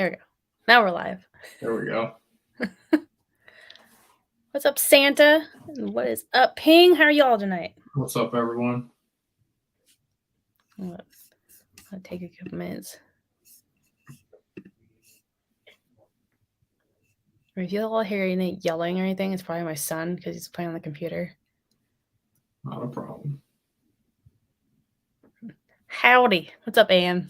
There we go. Now we're live. There we go. What's up, Santa? And what is up, Ping? How are y'all tonight? What's up, everyone? I'll take a couple minutes. If you all hear any yelling or anything, it's probably my son because he's playing on the computer. Not a problem. Howdy. What's up, Ann?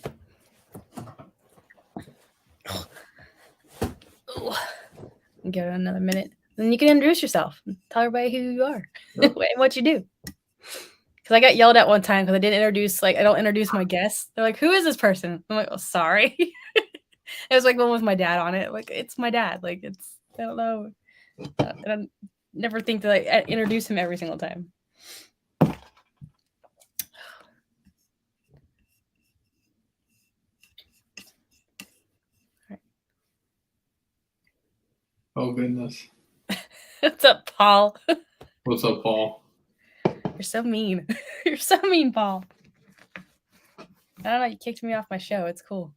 Give it another minute. Then you can introduce yourself. Tell everybody who you are and what you do. Because I got yelled at one time because I didn't introduce, I don't introduce my guests. They're like, who is this person? I'm like, oh, sorry. It was like one with my dad on it. Like, it's my dad. Like, it's, I don't know. I don't never think to introduce him every single time. Oh, goodness. What's up, Paul? What's up, Paul? You're so mean. You're so mean, Paul. I don't know. You kicked me off my show. It's cool.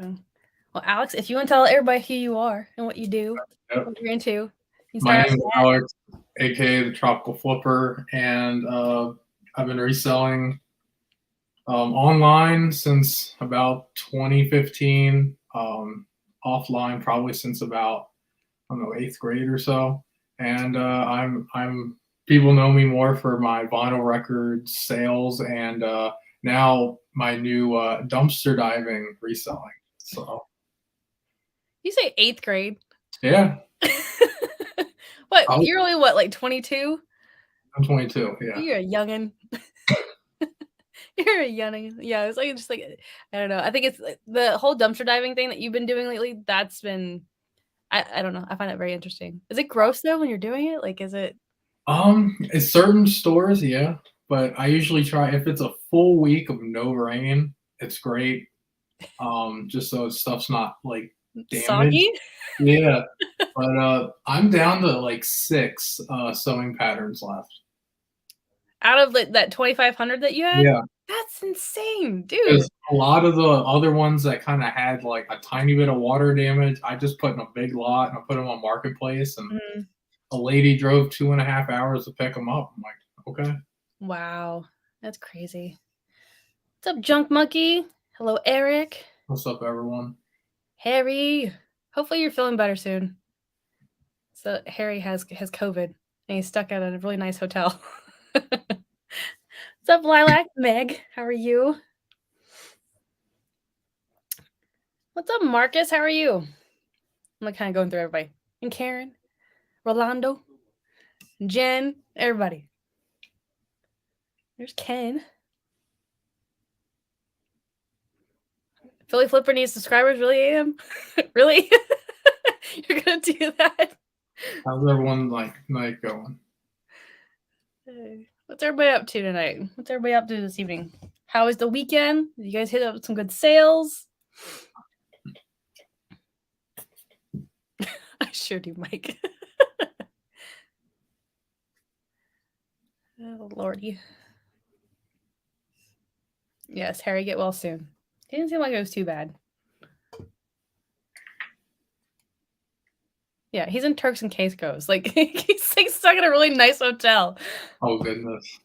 Well, Alex, if you want to tell everybody who you are and what you do, what you're into. My name is Alex, aka the Tropical Flipper, and I've been reselling online since about 2015, offline probably since about, I don't know, 8th grade or so. And I'm people know me more for my vinyl record sales and now my new dumpster diving reselling. So you say 8th grade? Yeah. What? You're only what, like 22? I'm 22. Yeah. You're a youngin'. You're a youngin'. Yeah, it's like just like I don't know. I think it's the whole dumpster diving thing that you've been doing lately. That's been I don't know. I find it very interesting. Is it gross though when you're doing it? Like, is it? In certain stores, yeah. But I usually try if it's a full week of no rain, it's great. Just so stuff's not like damaged. Soggy? Yeah. But I'm down to like 6 sewing patterns left. Out of like that 2,500 that you had? Yeah. That's insane, dude. A lot of the other ones that kind of had like a tiny bit of water damage, I just put in a big lot and I put them on Marketplace, and a lady drove 2.5 hours to pick them up. I'm like, okay. Wow, that's crazy. What's up, Junk Monkey? Hello, Eric. What's up, everyone? Harry. Hopefully you're feeling better soon. So Harry has COVID and he's stuck at a really nice hotel. What's up, Lilac? Meg, how are you? What's up, Marcus? How are you? I'm like kind of going through everybody. And Karen, Rolando, Jen, everybody. There's Ken. Philly Flipper needs subscribers. Really, Am? Really? You're gonna do that? How's everyone night going? What's everybody up to tonight? What's everybody up to this evening? How was the weekend? Did you guys hit up some good sales? I sure do, Mike. Oh, Lordy. Yes, Harry, get well soon. Didn't seem like it was too bad. Yeah, he's in Turks and Caicos. Like, he's like stuck in a really nice hotel. Oh, goodness.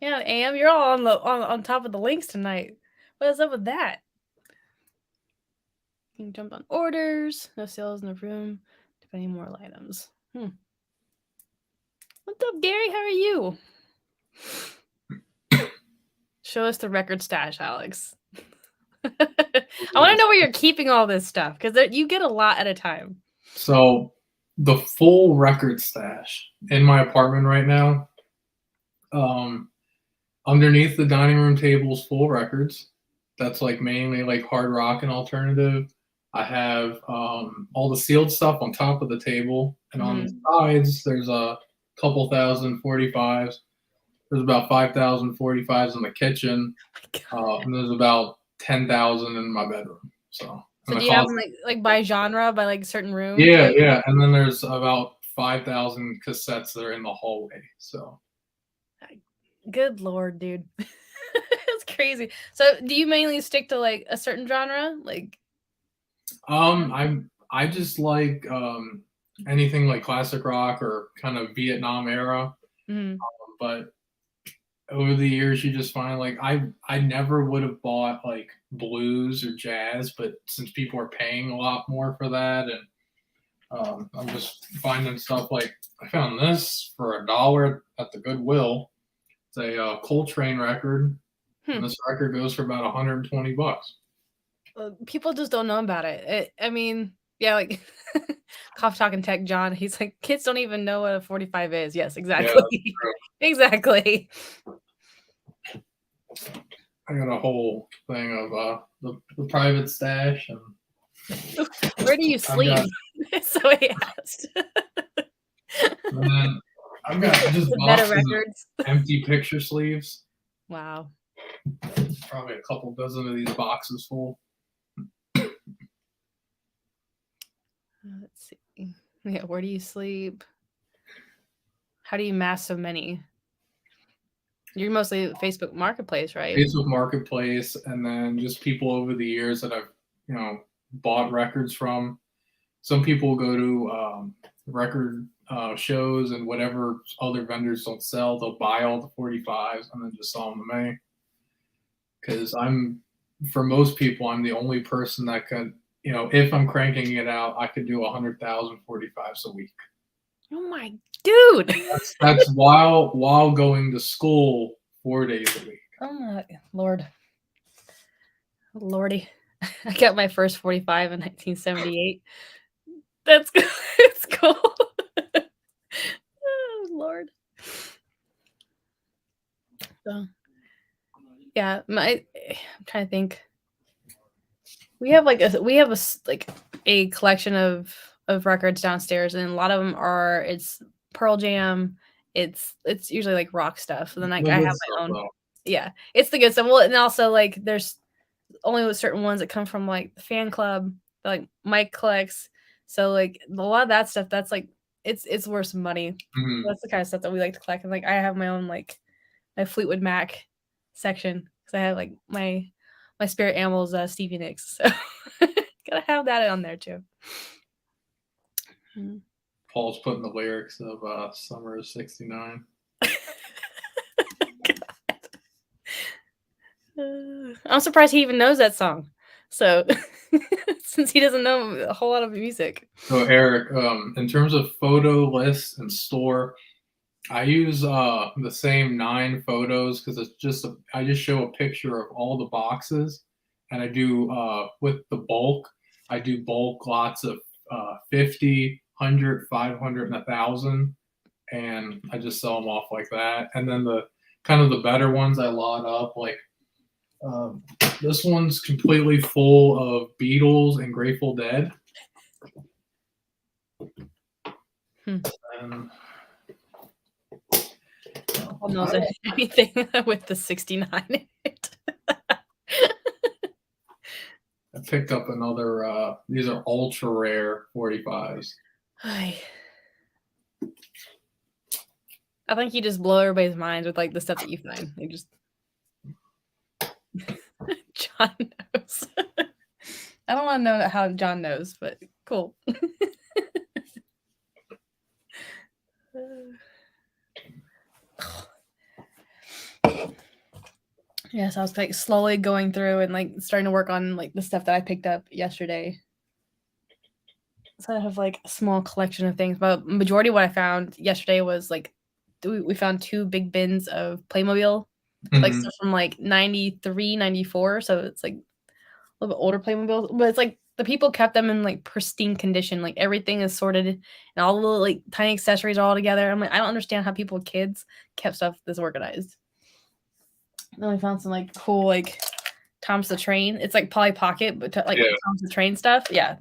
Yeah, Am, you're all on top of the links tonight. What is up with that? You can jump on orders. No sales in the room. Depending more items. What's up, Gary? How are you? Show us the record stash, Alex. I want to know where you're keeping all this stuff because you get a lot at a time. So the full record stash in my apartment right now, underneath the dining room table is full records. That's like mainly like hard rock and alternative. I have all the sealed stuff on top of the table, and on the sides there's a couple thousand 45s. There's about 5,000 45s in the kitchen, and there's about 10,000 in my bedroom. So So do you have them like by genre, by like certain rooms? Yeah, yeah. And then there's about 5,000 cassettes that are in the hallway. So good Lord, dude. That's crazy. So do you mainly stick to like a certain genre? Like I just like anything like classic rock or kind of Vietnam era. But over the years you just find like I never would have bought like blues or jazz, but since people are paying a lot more for that, and I'm just finding stuff like I found this for $1 at the Goodwill. It's a Coltrane record, and this record goes for about $120. People just don't know about it. I mean, yeah, like Cough Talking Tech John, he's like, kids don't even know what a 45 is. Yes, exactly. Yeah, exactly. I got a whole thing of the private stash, and where do you sleep? So he asked. And then I've got just boxes of empty picture sleeves. Wow. Probably a couple dozen of these boxes full. Let's see. Yeah, where do you sleep? How do you mass so many? You're mostly Facebook Marketplace, right? Facebook Marketplace, and then just people over the years that I've, bought records from. Some people go to record shows, and whatever other vendors don't sell, they'll buy all the 45s and then just sell them to me. Because for most people, I'm the only person that could, if I'm cranking it out, I could do 100,000 45s a week. Oh my dude! That's while going to school 4 days a week. Oh my Lord, Lordy! I got my first 45 in 1978. That's good. It's cool. Oh Lord. So, yeah, I'm trying to think. We have a collection of records downstairs, and a lot of them it's Pearl Jam. It's usually like rock stuff. And then I have my own. Though. Yeah, it's the good stuff. Well, and also like there's only certain ones that come from like the fan club, like Mike collects. So like a lot of that stuff, that's like it's worth some money. Mm-hmm. That's the kind of stuff that we like to collect. And like I have my own like my Fleetwood Mac section because I have like my spirit animals, Stevie Nicks. So gotta have that on there too. Paul's putting the lyrics of Summer of '69. I'm surprised he even knows that song. So since he doesn't know a whole lot of music. So Eric, in terms of photo lists and store, I use the same 9 photos because I just show a picture of all the boxes, and I do with the bulk. I do bulk lots of 50, 100, 500, and 1,000, and I just sell them off like that. And then the kind of the better ones I lot up like. This one's completely full of Beatles and Grateful Dead. And knows anything with the 69 in it. I picked up another. These are ultra rare 45s. I think you just blow everybody's minds with like the stuff that you find. They just. John knows. I don't want to know how John knows, but cool. Yes, I was like slowly going through and like starting to work on like the stuff that I picked up yesterday. So I have like a small collection of things, but majority of what I found yesterday was like we found 2 big bins of Playmobil. Like stuff from like 93, 94. So it's like a little bit older Playmobil. But it's like the people kept them in like pristine condition. Like everything is sorted and all the little like tiny accessories are all together. I'm like, I don't understand how people with kids kept stuff this organized. Then we found some like cool like Tom's the Train. It's like Polly Pocket, but Tom's the Train stuff. Yeah.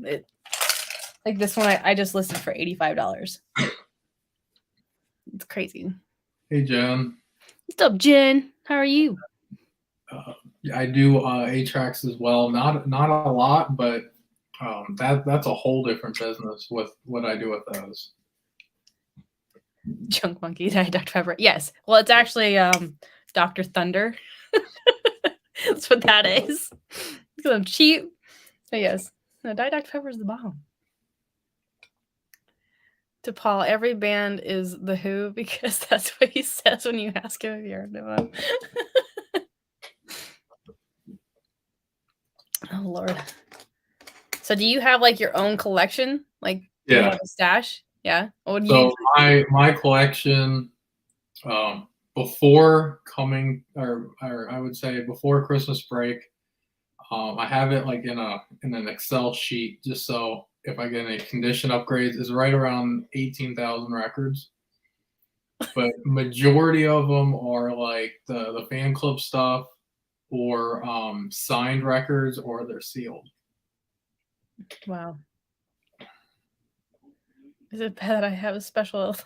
Like this one I just listed for $85. It's crazy. Hey Jen. What's up, Jen? How are you? I do 8-tracks as well. Not a lot, but that's a whole different business with what I do with those. Junk Monkey, Dr. Pepper. Yes. Well, it's actually Dr. Thunder. That's what that is. Because I'm cheap. But yes. No, Diet Dr. Pepper is the bomb. To Paul, every band is The Who because that's what he says when you ask him if you're into one. Oh, Lord. So do you have like your own collection? Like, do you have a stash? Yeah. What would you my collection, before coming, or I would say before Christmas break, I have it like in an Excel sheet, just so if I get any condition upgrades, is right around 18,000 records. But majority of them are like the fan club stuff, or signed records, or they're sealed. Wow. Is it bad that I have a special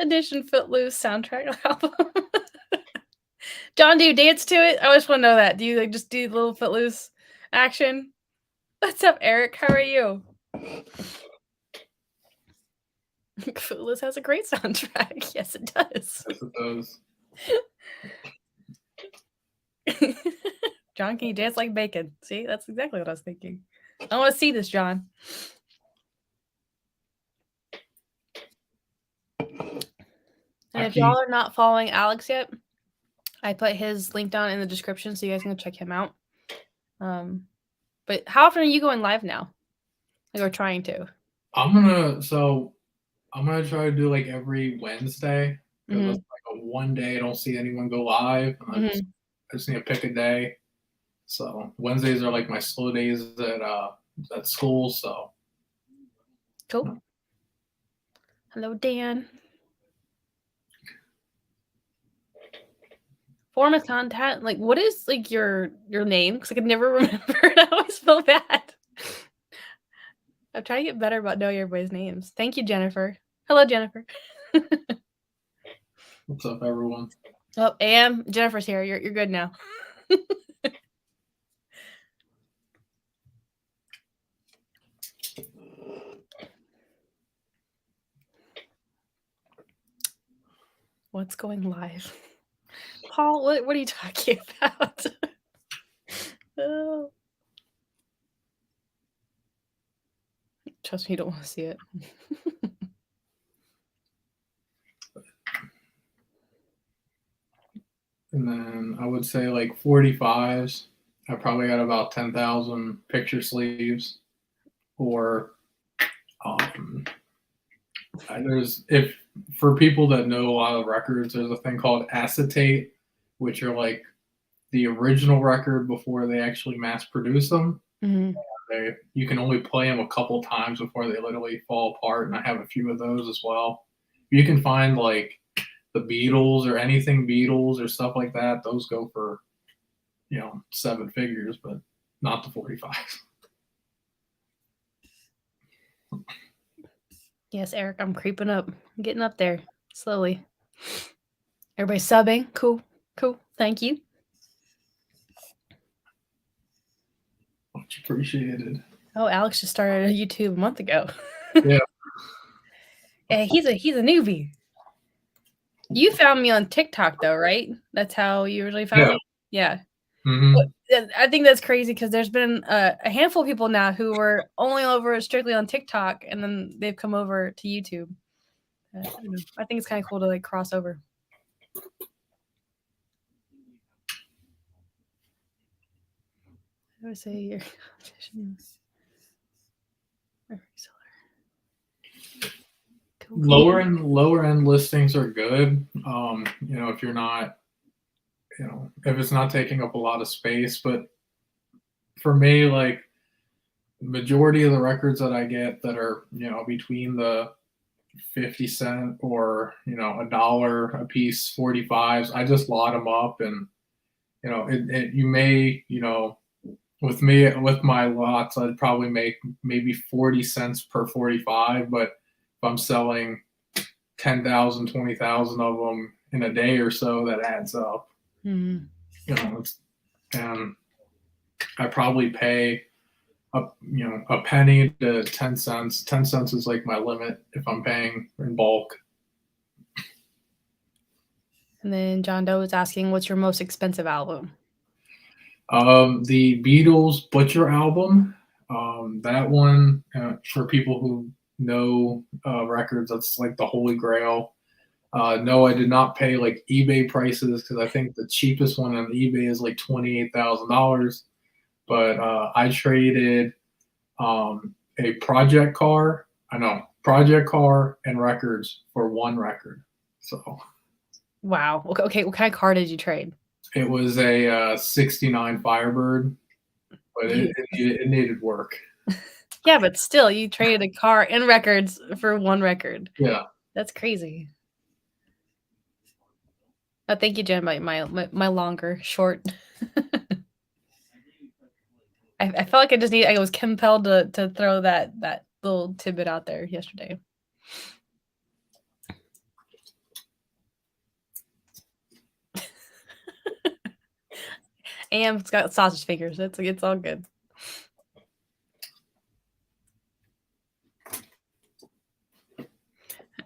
edition Footloose soundtrack album? John, do you dance to it? I just want to know that. Do you like just do little Footloose action? What's up, Eric? How are you? Footloose has a great soundtrack. Yes, it does. Yes, it does. John, can you dance like bacon? See, that's exactly what I was thinking. I want to see this, John. And if y'all are not following Alex yet, I put his link down in the description so you guys can go check him out. But how often are you going live now? Like, we're trying to. I'm gonna try to do like every Wednesday. Because it's like a one day I don't see anyone go live. And I just need to pick a day. So Wednesdays are like my slow days at school. So cool. Hello, Dan. Form of contact. Like, what is like your name? Because I could never remember it. I always feel bad. I'm trying to get better about knowing everybody's names. Thank you, Jennifer. Hello, Jennifer. What's up, everyone? Oh, and Jennifer's here. You're good now. What's going live? Paul, what are you talking about? Oh. Trust me, you don't want to see it. And then I would say like 45s. I probably got about 10,000 picture sleeves. Or if for people that know a lot of records, there's a thing called acetate, which are like the original record before they actually mass produce them. You can only play them a couple times before they literally fall apart, and I have a few of those as well. You can find like the Beatles or anything Beatles or stuff like that. Those go for 7 figures, but not the 45. Yes, Eric, I'm creeping up. I'm getting up there slowly. Everybody subbing. Cool. Thank you. Much appreciated. Oh, Alex just started YouTube a month ago. Yeah. Hey, he's a newbie. You found me on TikTok though, right? That's how you usually found me? Yeah. I think that's crazy because there's been a handful of people now who were only over strictly on TikTok, and then they've come over to YouTube. I think it's kind of cool to like cross over. I would say your competition. Lower end listings are good. If you're not, if it's not taking up a lot of space. But for me, like majority of the records that I get that are, between the 50 cent or, $1 a piece, 45s, I just lot them up. And, you may, with my lots, I'd probably make maybe 40 cents per 45, but if I'm selling 10,000, 20,000 of them in a day or so, that adds up. And I probably pay a penny to 10 cents. 10 cents is like my limit if I'm paying in bulk. And then John Doe is asking, what's your most expensive album? The Beatles Butcher album. That one, for people who know records, that's like the holy grail. No, I did not pay like eBay prices because I think the cheapest one on eBay is like $28,000. But I traded a project car. Project car and records for one record. So Wow. Okay. What kind of car did you trade? it was a 69 Firebird, but it needed work. Yeah, but still, you traded a car and records for one record. Yeah. That's crazy. Oh, thank you, Jen. My longer short. I felt like I was compelled to throw that little tidbit out there yesterday. And it's got sausage fingers. It's all good.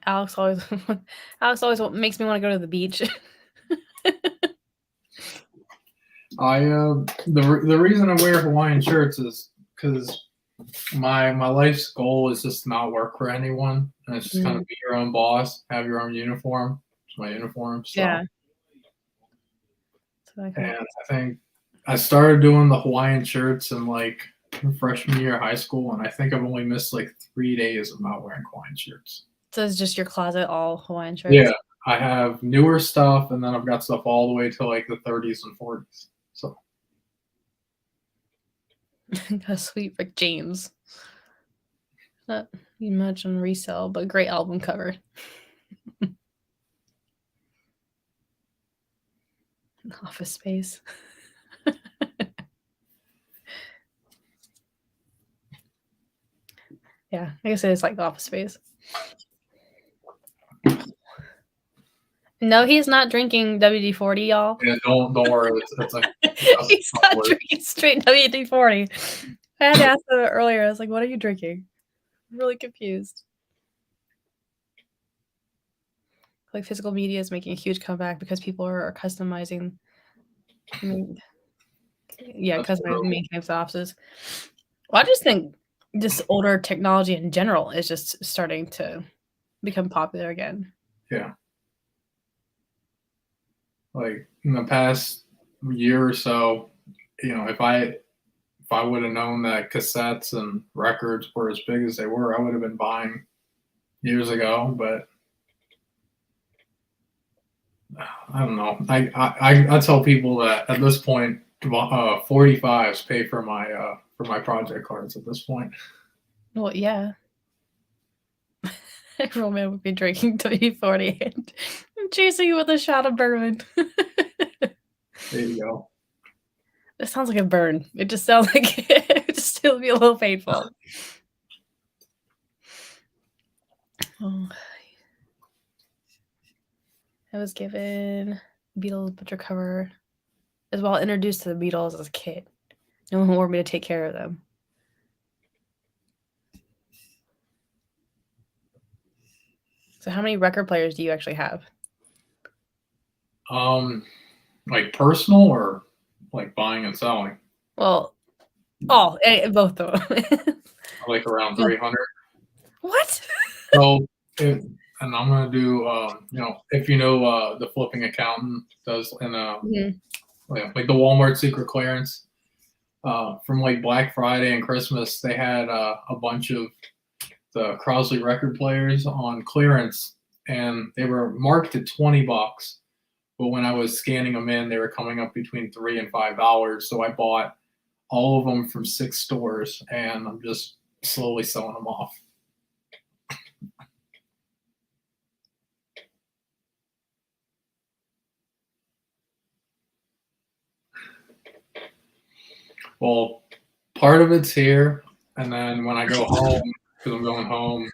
Alex always makes me want to go to the beach. The reason I wear Hawaiian shirts is because my life's goal is just to not work for anyone, and it's just kind of be your own boss, have your own uniform. It's my uniform. So. Yeah. And I think I started doing the Hawaiian shirts in like freshman year of high school, and I think I've only missed like 3 days of not wearing Hawaiian shirts. So it's just your closet all Hawaiian shirts? Yeah, I have newer stuff, and then I've got stuff all the way to like the 30s and 40s. So a sweet Rick James. Not much on resale, but great album cover. Office Space. Yeah, I guess it is like the Office Space. No, he's not drinking WD-40, y'all. Yeah, don't worry. It's like he's not drinking straight WD-40. I had to ask him earlier. I was like, "What are you drinking?" I'm really confused. Like physical media is making a huge comeback because people are customizing. Customizing main campus offices. Well, I just think just older technology in general is just starting to become popular again. Yeah. Like in the past year or so, if I would have known that cassettes and records were as big as they were, I would have been buying years ago. But I don't know. I tell people that at this point, 45s pay for my project cards at this point. Well, yeah. Everyone man would be drinking WD-40 and chasing you with a shot of bourbon. There you go. It sounds like a burn. It just sounds like it would still be a little painful. Oh. I was given Beatles butcher cover as well, introduced to the Beatles as a kid. No one wanted me to take care of them. So how many record players do you actually have? Like personal or like buying and selling? Well, both of them. Like around 300. What? So, and I'm gonna do, if the flipping accountant does in like the Walmart secret clearance from like Black Friday and Christmas, they had a bunch of the Crosley record players on clearance, and they were marked at $20. But when I was scanning them in, they were coming up between $3 and $5. So I bought all of them from 6 stores, and I'm just slowly selling them off. Well, part of it's here, and then when I go home, because I'm going home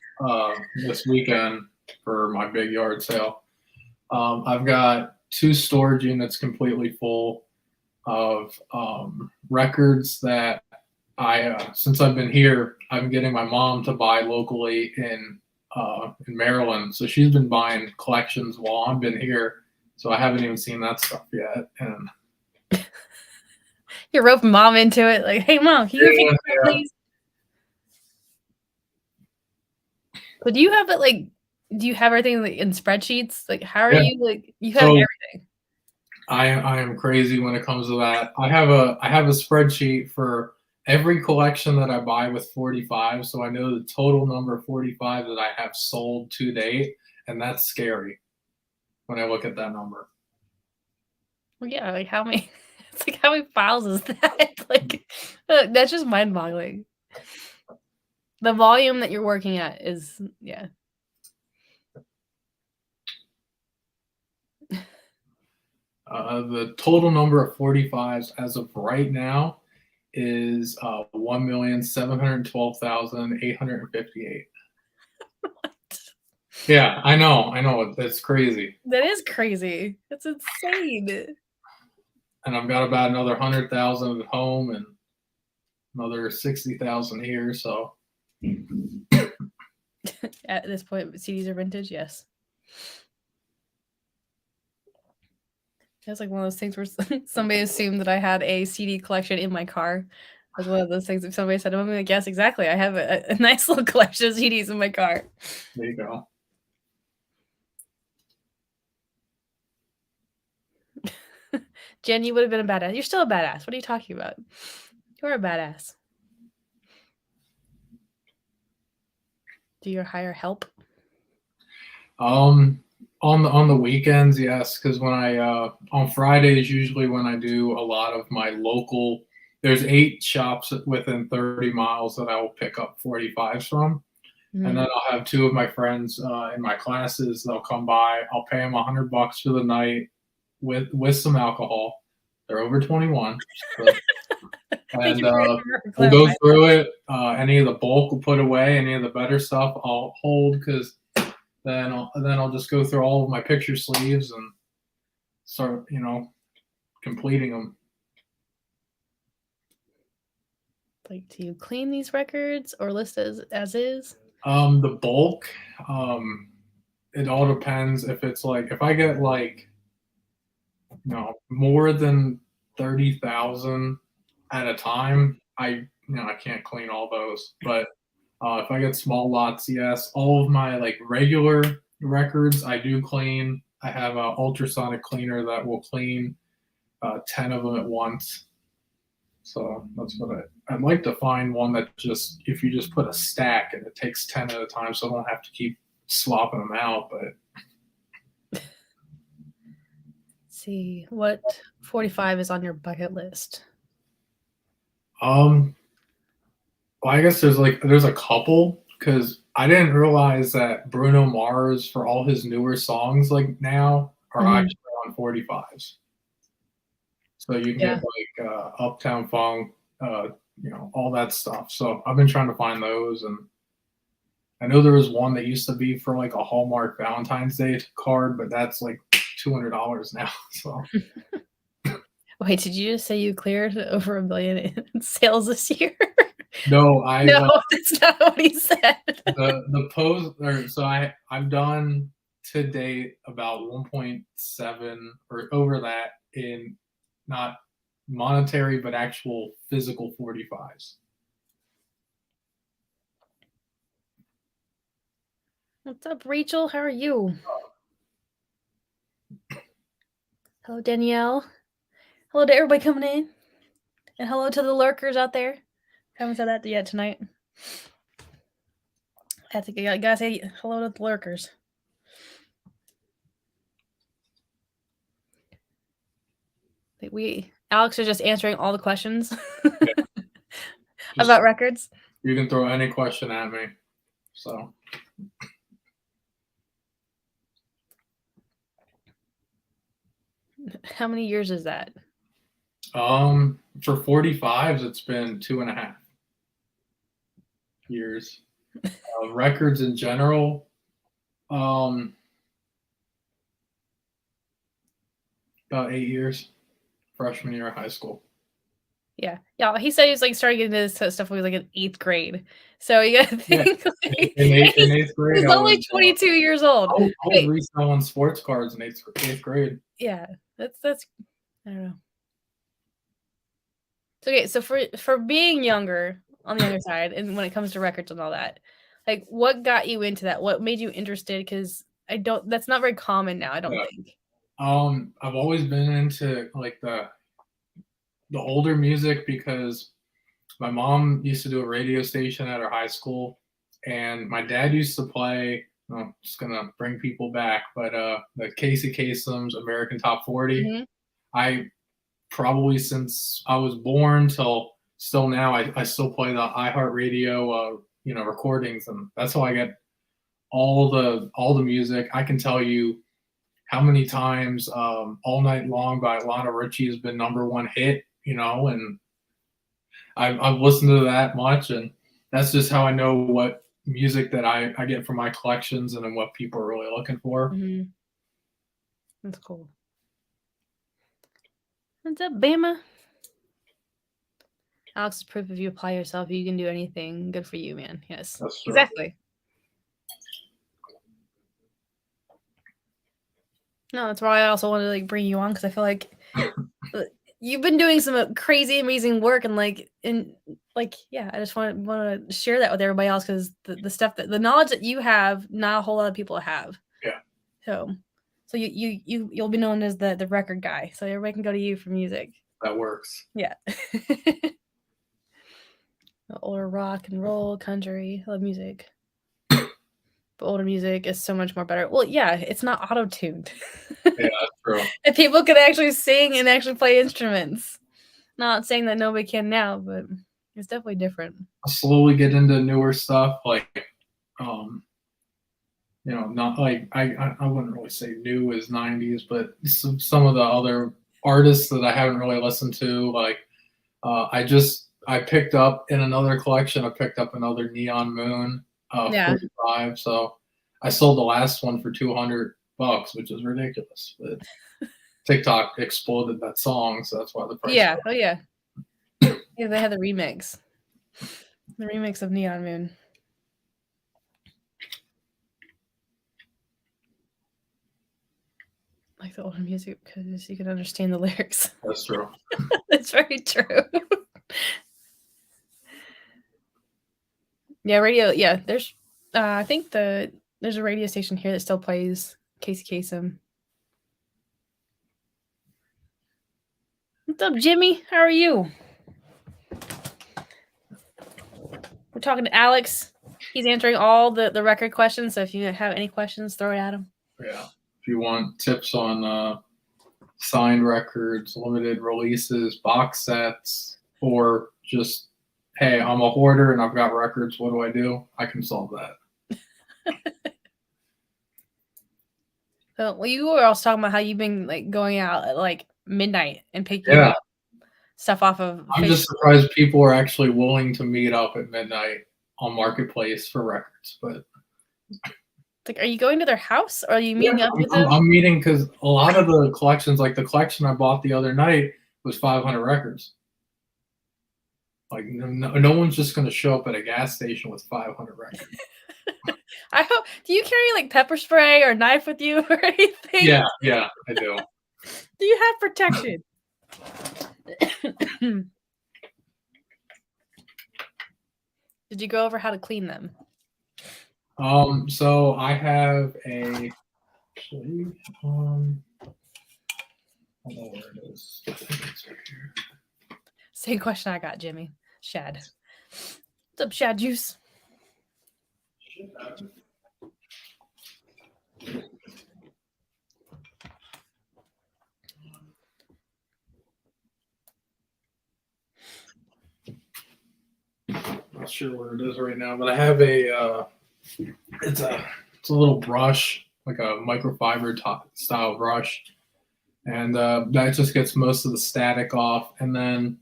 this weekend for my big yard sale, I've got 2 storage units completely full of records that since I've been here, I'm getting my mom to buy locally in Maryland. So she's been buying collections while I've been here. So I haven't even seen that stuff yet. And You rope mom into it, like, hey mom, can you fix that, please? But do you have it like? Do you have everything like, in spreadsheets? Like, how are you like? You have everything. I am crazy when it comes to that. I have a spreadsheet for every collection that I buy with 45, so I know the total number of 45 that I have sold to date, and that's scary when I look at that number. Well, yeah, like how many? It's like how many files is that? Like, that's just mind-boggling. The volume that you're working at is, yeah. The total number of 45s as of right now is 1,712,858. Yeah, I know. That's crazy. That is crazy. That's insane. And I've got about another 100,000 at home and another 60,000 here. So at this point, CDs are vintage. Yes. It's like one of those things where somebody assumed that I had a CD collection in my car. That's one of those things. If somebody said, "I'm like, yes, exactly. I have a nice little collection of CDs in my car." There you go. Jen, you would have been a badass. You're still a badass. What are you talking about? You're a badass. Do you hire help? On the weekends, yes, because when I on Fridays usually when I do a lot of my local. There's 8 shops within 30 miles that I will pick up 45s from, and then I'll have 2 of my friends in my classes. They'll come by. I'll pay them $100 for the night with some alcohol. They're over 21. And we'll go through it. Any of the bulk we'll put away. Any of the better stuff I'll hold because then I'll just go through all of my picture sleeves and start, completing them. Like, do you clean these records or list as is? The bulk, it all depends. If I get more than 30,000 at a time, I can't clean all those. But if I get small lots, yes. All of my regular records, I do clean. I have an ultrasonic cleaner that will clean 10 of them at once. So that's what I'd like to find one that if you just put a stack and it takes 10 at a time, so I don't have to keep swapping them out. But see what 45 is on your bucket list. Well, I guess there's a couple because I didn't realize that Bruno Mars for all his newer songs now are actually on 45s. So you can get Uptown Funk, all that stuff. So I've been trying to find those, and I know there was one that used to be for a Hallmark Valentine's Day card, but that's $200 now. So. Wait, did you just say you cleared over $1 million in sales this year? No, no, that's not what he said. the post, so I've done to date about 1.7 or over that in not monetary but actual physical 45s. What's up, Rachel? How are you? Hello, Danielle. Hello to everybody coming in. And hello to the lurkers out there. Haven't said that yet tonight. I think I gotta say hello to the lurkers. Alex is just answering all the questions about records. You can throw any question at me. So. How many years is that? For 45s, it's been 2.5 years. Records in general, about 8 years. Freshman year of high school. Yeah. Yeah. He said he was like starting getting into this stuff when he was like in 8th grade. So you gotta Yeah. think like, In eighth grade, he's only 22 years old. I was Wait, reselling sports cards in eighth grade. yeah. That's I don't know. So okay, so for being younger on the other side, and when it comes to records and all that, like what got you into that? What made you interested? Because I don't. That's not very common now. I don't Yeah. think. I've always been into like the older music because my mom used to do a radio station at her high school, and my dad used to play. I'm just gonna bring people back, but the Casey Kasem's American Top 40. Mhm. I probably since I was born till still now, I still play the iHeartRadio, recordings, and that's how I get all the music. I can tell you how many times "All Night Long" by Lionel Richie has been #1 hit, and I've listened to that much, and that's just how I know what music that I get from my collections and then what people are really looking for. Mhm. That's cool. What's up, Bama? Alex is proof if you apply yourself, you can do anything. Good for you, man. Yes, That's true. exactly. No, that's why I also wanted to like bring you on because I feel like you've been doing some crazy, amazing work, and yeah, I just want to share that with everybody else because the stuff that the knowledge that you have, not a whole lot of people have. Yeah, So you'll be known as the record guy. So everybody can go to you for music. that works. Yeah. Older rock and roll, country, I love music. But older music is so much more better. Well, yeah, it's not auto-tuned. Yeah, that's true. And people can actually sing and actually play instruments. Not saying that nobody can now, but it's definitely different. I'll slowly get into newer stuff, like not like I wouldn't really say new as '90s, but some of the other artists that I haven't really listened to, like I picked up in another collection. I picked up another Neon Moon Yeah. 45. So I sold the last one for $200, which is ridiculous. But TikTok exploded that song, so that's why the price. Yeah. Oh yeah. Yeah, they had the remix. The remix of Neon Moon. Like the older music because you can understand the lyrics. That's true. That's very true. Yeah, radio. Yeah, there's. I think there's a radio station here that still plays Casey Kasem. What's up, Jimmy? How are you? We're talking to Alex. He's answering all the record questions. So if you have any questions, throw it at him. Yeah. If you want tips on signed records, limited releases, box sets, or just, hey, I'm a hoarder and I've got records, what do I do? I can solve that. So, well, you were also talking about how you've been like going out at like midnight and picking up stuff off of I'm Facebook. just surprised people are actually willing to meet up at midnight on Marketplace for records. But like, are you going to their house or are you meeting up with them? I'm meeting because a lot of the collections, like the collection I bought the other night, was 500 records. Like no one's just going to show up at a gas station with 500 records. I hope. Do you carry like pepper spray or knife with you or anything? Yeah, I do. Do you have protection? Did you go over how to clean them? So I have I don't know where it is. I think it's right here. Same question I got, Jimmy. Shad. What's up, Shad Juice? Not sure where it is right now, but I have it's a little brush, like a microfiber style brush, and that just gets most of the static off. And then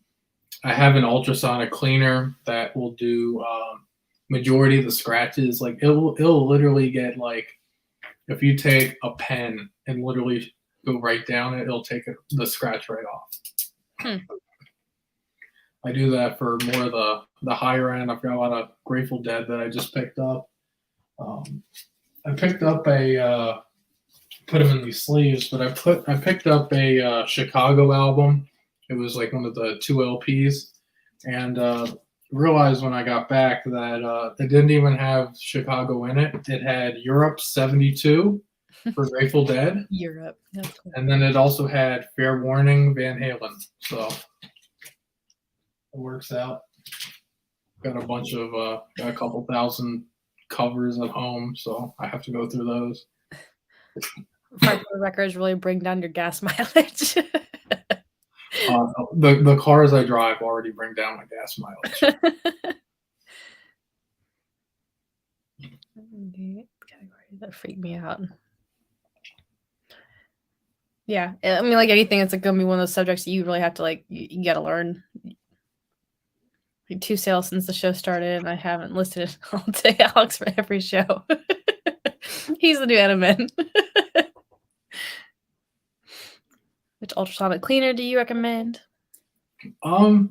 I have an ultrasonic cleaner that will do majority of the scratches. Like it'll literally get, like, if you take a pen and literally go right down it, it'll take the scratch right off. I do that for more of the higher end. I've got a lot of Grateful Dead that I just picked up. I picked up put them in these sleeves, but I picked up a Chicago album. It was like one of the 2 LPs, and realized when I got back that it didn't even have Chicago in it. It had Europe 72 for Grateful Dead. Europe. That's cool. And then it also had Fair Warning Van Halen. So it works out. Got a bunch of got a couple thousand covers at home, so I have to go through those. Fight for records really bring down your gas mileage. The cars I drive already bring down my gas mileage. Categories that freak me out. Yeah, I mean, like anything, it's like gonna be one of those subjects that you really have to like. You got to learn. Like 2 sales since the show started, and I haven't listed it. I'll take Alex for every show. He's the new admin. Which ultrasonic cleaner do you recommend? I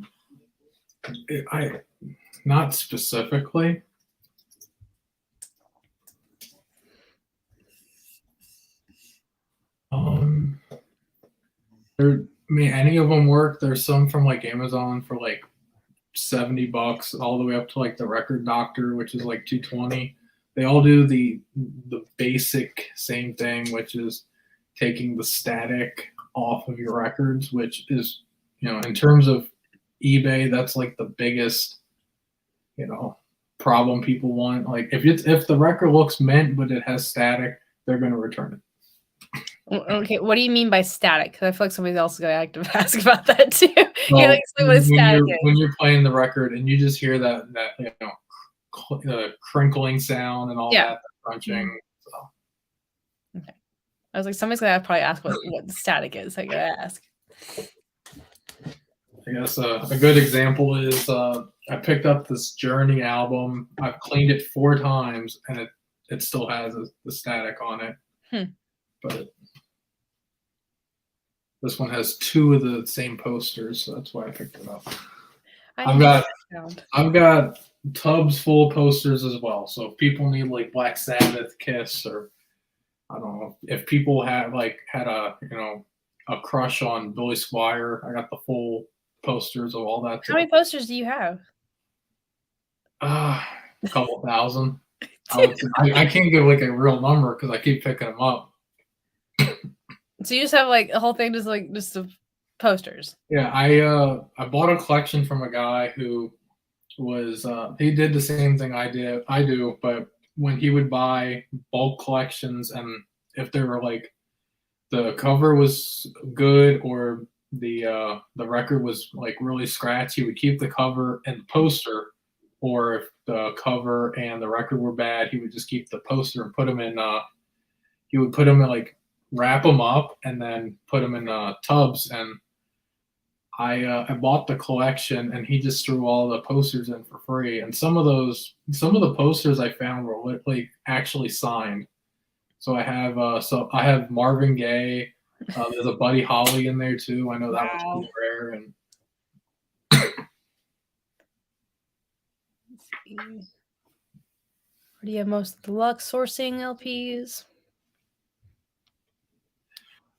not specifically. I mean, any of them work. There's some from like Amazon for like $70, all the way up to like the Record Doctor, which is like $220. They all do the basic same thing, which is taking the static off of your records, which is, in terms of eBay, that's like the biggest, problem people want. Like if the record looks mint but it has static, they're going to return it. Okay, what do you mean by static? Because I feel like somebody else is going to ask about that too. Well, like, what static when you're playing the record and you just hear that crinkling sound and all that crunching. So. Okay, I was like, somebody's going to probably ask what the static is. I got to ask. I guess a good example is I picked up this Journey album. I've cleaned it 4 times and it still has the static on it. But this one has 2 of the same posters, so that's why I picked it up. I've got tubs full of posters as well. So if people need like Black Sabbath, Kiss, or I don't know, if people had a crush on Billy Squier, I got the full posters of all that. How many posters do you have? A couple thousand. I can't give like a real number because I keep picking them up. So you just have like a whole thing just of posters. Yeah, I bought a collection from a guy who was he did the same thing I do, but when he would buy bulk collections, and if they were like the cover was good or the record was like really scratched, he would keep the cover and the poster, or if the cover and the record were bad, he would just keep the poster and put them in he would put them in like wrap them up and then put them in tubs. And I bought the collection and he just threw all the posters in for free. And some of the posters I found were like actually signed. So I have Marvin Gaye. There's a Buddy Holly in there too. I know that was pretty rare. And let's see. Where do you have most of the deluxe sourcing LPs?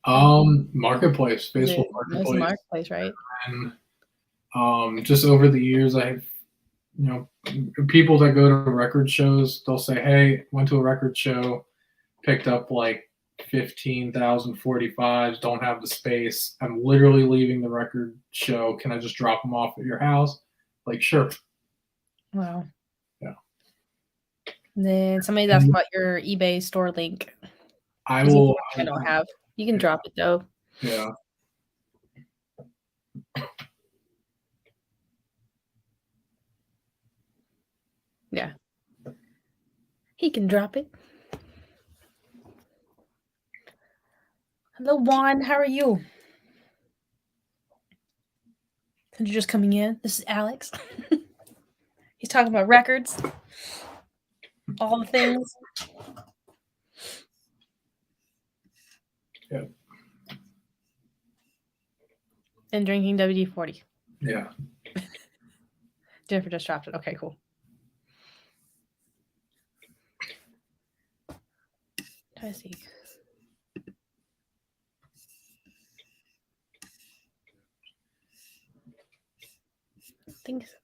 Marketplace, Facebook Marketplace, right? And just over the years, I've people that go to record shows, they'll say, "Hey, went to a record show, picked up like 15,000 45s, don't have the space. I'm literally leaving the record show. Can I just drop them off at your house?" Like, sure. Wow. Yeah. And then somebody's asking about your eBay store link. I will. I don't have. You can drop it though. Yeah. Yeah. He can drop it. Hello, Juan. How are you? Since you're just coming in, this is Alex. He's talking about records, all the things. Yeah. And drinking WD-40. Yeah. Jennifer just dropped it. Okay, cool. Try to see. I think so.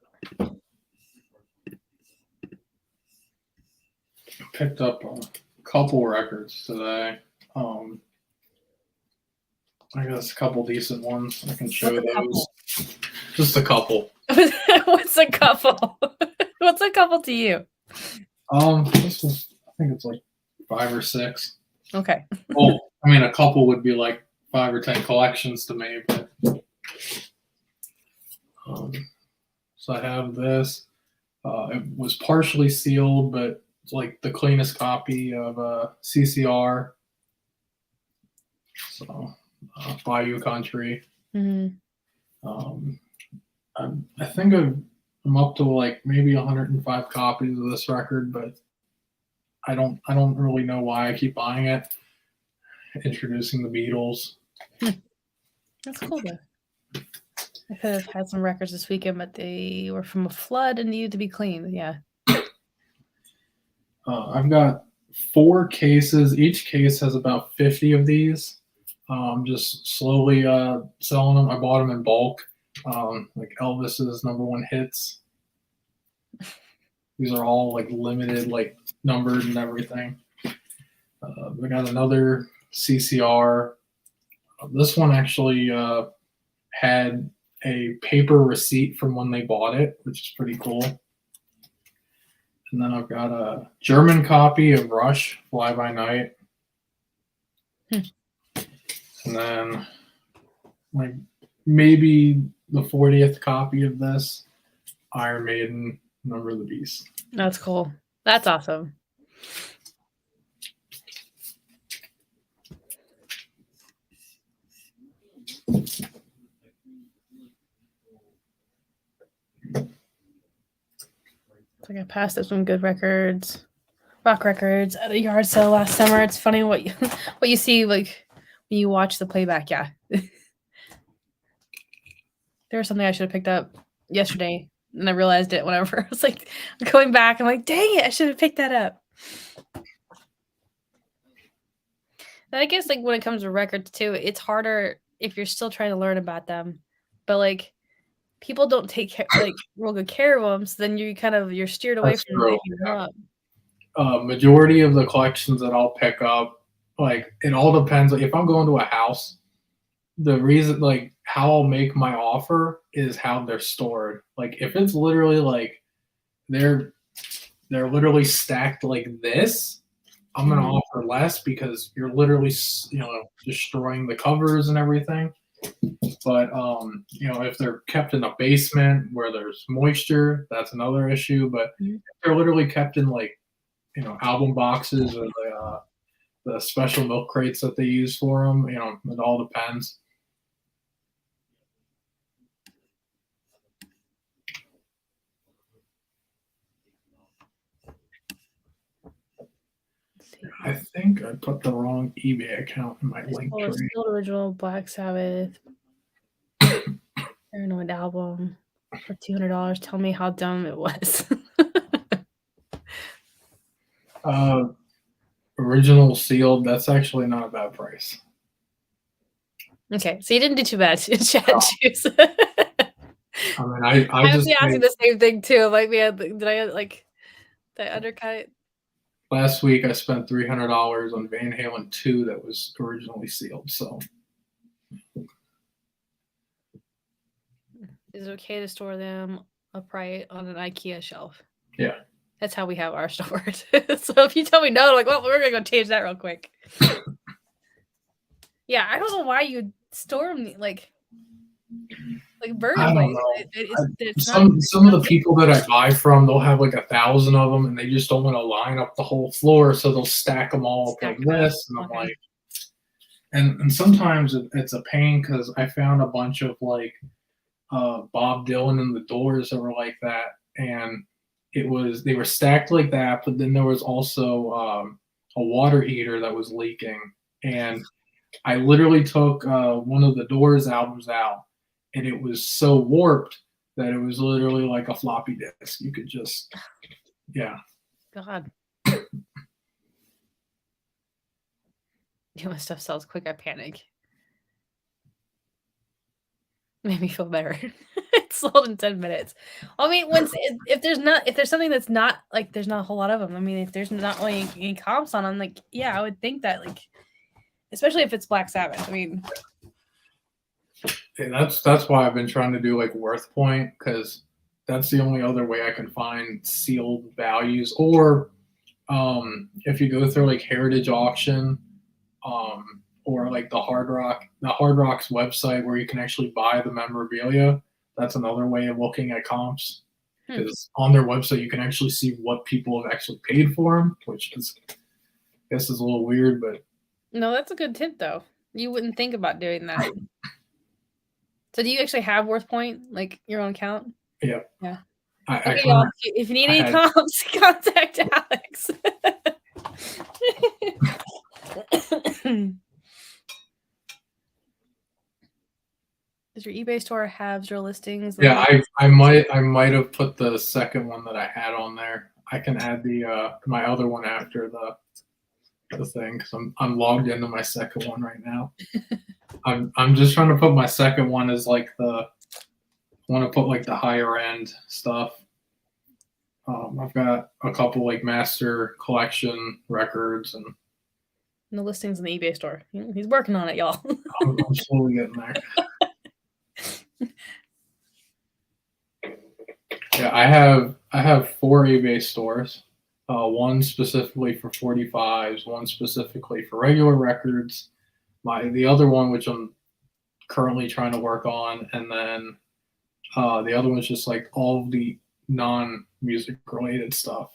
Picked up a couple records today. I guess a couple decent ones. I can show those. Just a couple. What's a couple? What's a couple to you? This is, I think it's like 5 or 6. Okay. Well, I mean, a couple would be like 5 or 10 collections to me, but so I have this. It was partially sealed, but it's like the cleanest copy of CCR. So Bayou Country. Mm-hmm. I think I'm up to like maybe 105 copies of this record, but I don't really know why I keep buying it. Introducing the Beatles. That's cool though. I could have had some records this weekend, but they were from a flood and needed to be cleaned. Yeah. I've got 4 cases. Each case has about 50 of these. Just slowly selling them. I bought them in bulk. Like Elvis's #1 hits. These are all like limited, like numbered and everything. We got another CCR. This one actually had a paper receipt from when they bought it, which is pretty cool. And then I've got a German copy of Rush, Fly By Night. And then like maybe the 40th copy of this, Iron Maiden, Number of the Beast. That's cool. That's awesome. So I passed up some good records, rock records at a yard sale last summer. It's funny what you see like when you watch the playback. Yeah, there was something I should have picked up yesterday, and I realized it whenever I was like going back. I'm like, dang it, I should have picked that up. And I guess like when it comes to records too, it's harder if you're still trying to learn about them, but like people don't take like real good care of them, so then you're steered away from picking them up. Majority of the collections that I'll pick up, like it all depends. Like, if I'm going to a house, the reason like how I'll make my offer is how they're stored. Like if it's literally like they're literally stacked like this, I'm gonna offer less because you're literally destroying the covers and everything. But if they're kept in a basement where there's moisture, that's another issue. But if they're literally kept in like album boxes or the special milk crates that they use for them, it all depends. I think I put the wrong eBay account in my link tree. Still original Black Sabbath Paranoid album for $200. Tell me how dumb it was. Original sealed. That's actually not a bad price. Okay, so you didn't do too bad, Chat Juice. I mean, I just asking the same thing too. Like, man, did I undercut it? Last week I spent $300 on Van Halen 2 that was originally sealed. So, is it okay to store them upright on an IKEA shelf? Yeah, that's how we have our stored. So if you tell me no, I'm like, well, we're gonna go change that real quick. Yeah, I don't know why you store them like vertically. Some of the people that I buy from, they'll have like 1,000 of them, and they just don't want to line up the whole floor, so they'll stack them all up like this. And I'm like, and sometimes it's a pain because I found a bunch of like Bob Dylan and the Doors that were like that, and they were stacked like that, but then there was also a water heater that was leaking, and I literally took one of the Doors albums out, and it was so warped that it was literally like a floppy disk. You could just, yeah. God. My stuff sells quick. I panic. Made me feel better. It sold in 10 minutes. I mean, if there's something that's not like there's not a whole lot of them. I mean, if there's not really any comps on them, like yeah, I would think that like, especially if it's Black Sabbath. I mean, And that's why I've been trying to do like Worth Point, because that's the only other way I can find sealed values. Or if you go through like Heritage Auction, or like the Hard Rock's website where you can actually buy the memorabilia. That's another way of looking at comps, because on their website you can actually see what people have actually paid for them, which is, I guess, is a little weird, but no, that's a good tip though. You wouldn't think about doing that. So do you actually have Worth Point, like your own account? yeah. Yeah. Okay, y'all, if you need any comps, contact Alex. Does your eBay store have zero listings? Yeah, I might have put the second one that I had on there. I can add the my other one after the thing, because I'm logged into my second one right now. I'm just trying to put my second one as like I want to put like the higher end stuff. I've got a couple like master collection records and the listings in the eBay store. He's working on it, y'all. I'm slowly getting there. Yeah, I have 4 eBay stores. One specifically for 45s, one specifically for regular records. The other one, which I'm currently trying to work on, and then the other one's just like all of the non-music related stuff.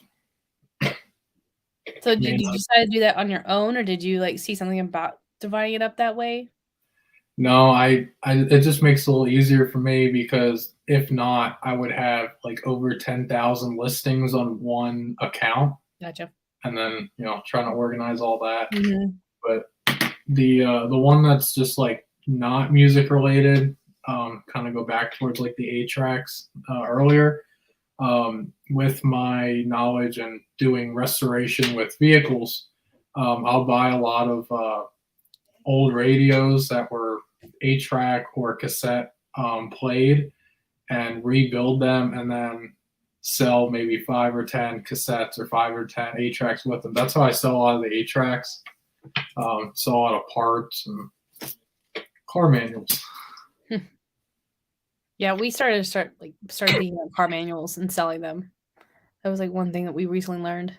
So did you decide to do that on your own, or did you like see something about dividing it up that way? No, it just makes it a little easier for me, because if not, I would have like over 10,000 listings on one account. Gotcha. And then, trying to organize all that. Mm-hmm. But the one that's just like not music related, kind of go back towards like the 8-tracks earlier. With my knowledge and doing restoration with vehicles, I'll buy a lot of old radios that were 8-track or cassette played, and rebuild them, and then sell maybe 5 or 10 cassettes or 5 or 10 8-tracks with them. That's how I sell a lot of the 8-tracks. Sell a lot of parts and car manuals. Yeah, we started being car manuals and selling them. That was like one thing that we recently learned.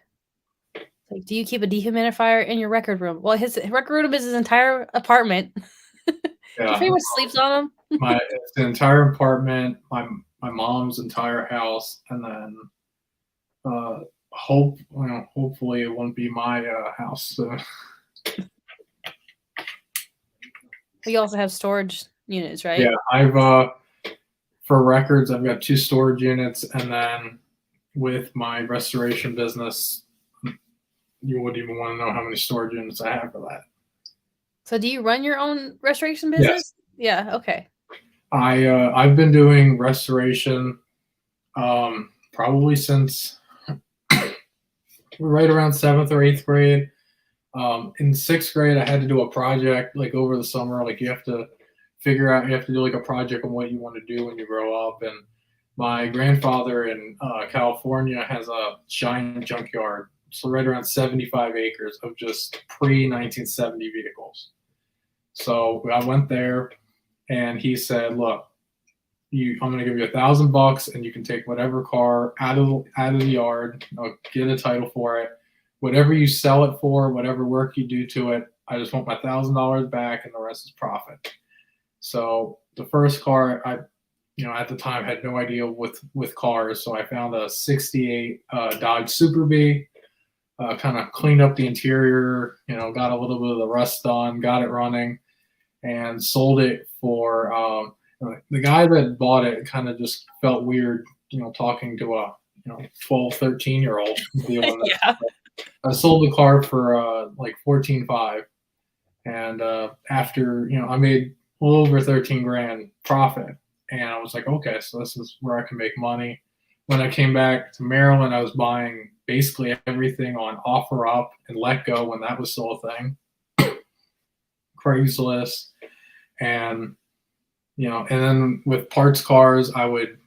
Like, do you keep a dehumidifier in your record room? Well, his record room is his entire apartment. Yeah. He pretty much sleeps on them. It's the entire apartment, my mom's entire house, and then hopefully it won't be my house soon. We also have storage units, right? Yeah, I've for records, I've got 2 storage units, and then with my restoration business, you wouldn't even want to know how many storage units I have for that. So do you run your own restoration business? Yes. Yeah, okay. I've been doing restoration probably since right around 7th or 8th grade. In 6th grade, I had to do a project like over the summer. Like you have to do like a project on what you want to do when you grow up. And my grandfather in California has a giant junkyard, so right around 75 acres of just pre-1970 vehicles. So I went there, and he said, "Look, I'm going to give you $1,000, and you can take whatever car out of the yard, get a title for it, whatever you sell it for, whatever work you do to it. I just want my $1,000 back, and the rest is profit." So the first car, I at the time had no idea with cars, so I found a '68 Dodge Super Bee. Kind of cleaned up the interior, got a little bit of the rust on, got it running, and sold it for the guy that bought it. Kind of just felt weird, talking to a 12, 13-year-old. Yeah. I sold the car for like $14,500, and after I made a little over 13 grand profit. and I was like, okay, so this is where I can make money. When I came back to Maryland, I was buying basically everything on OfferUp and Let Go when that was still a thing, Craigslist, and and then with parts cars, I would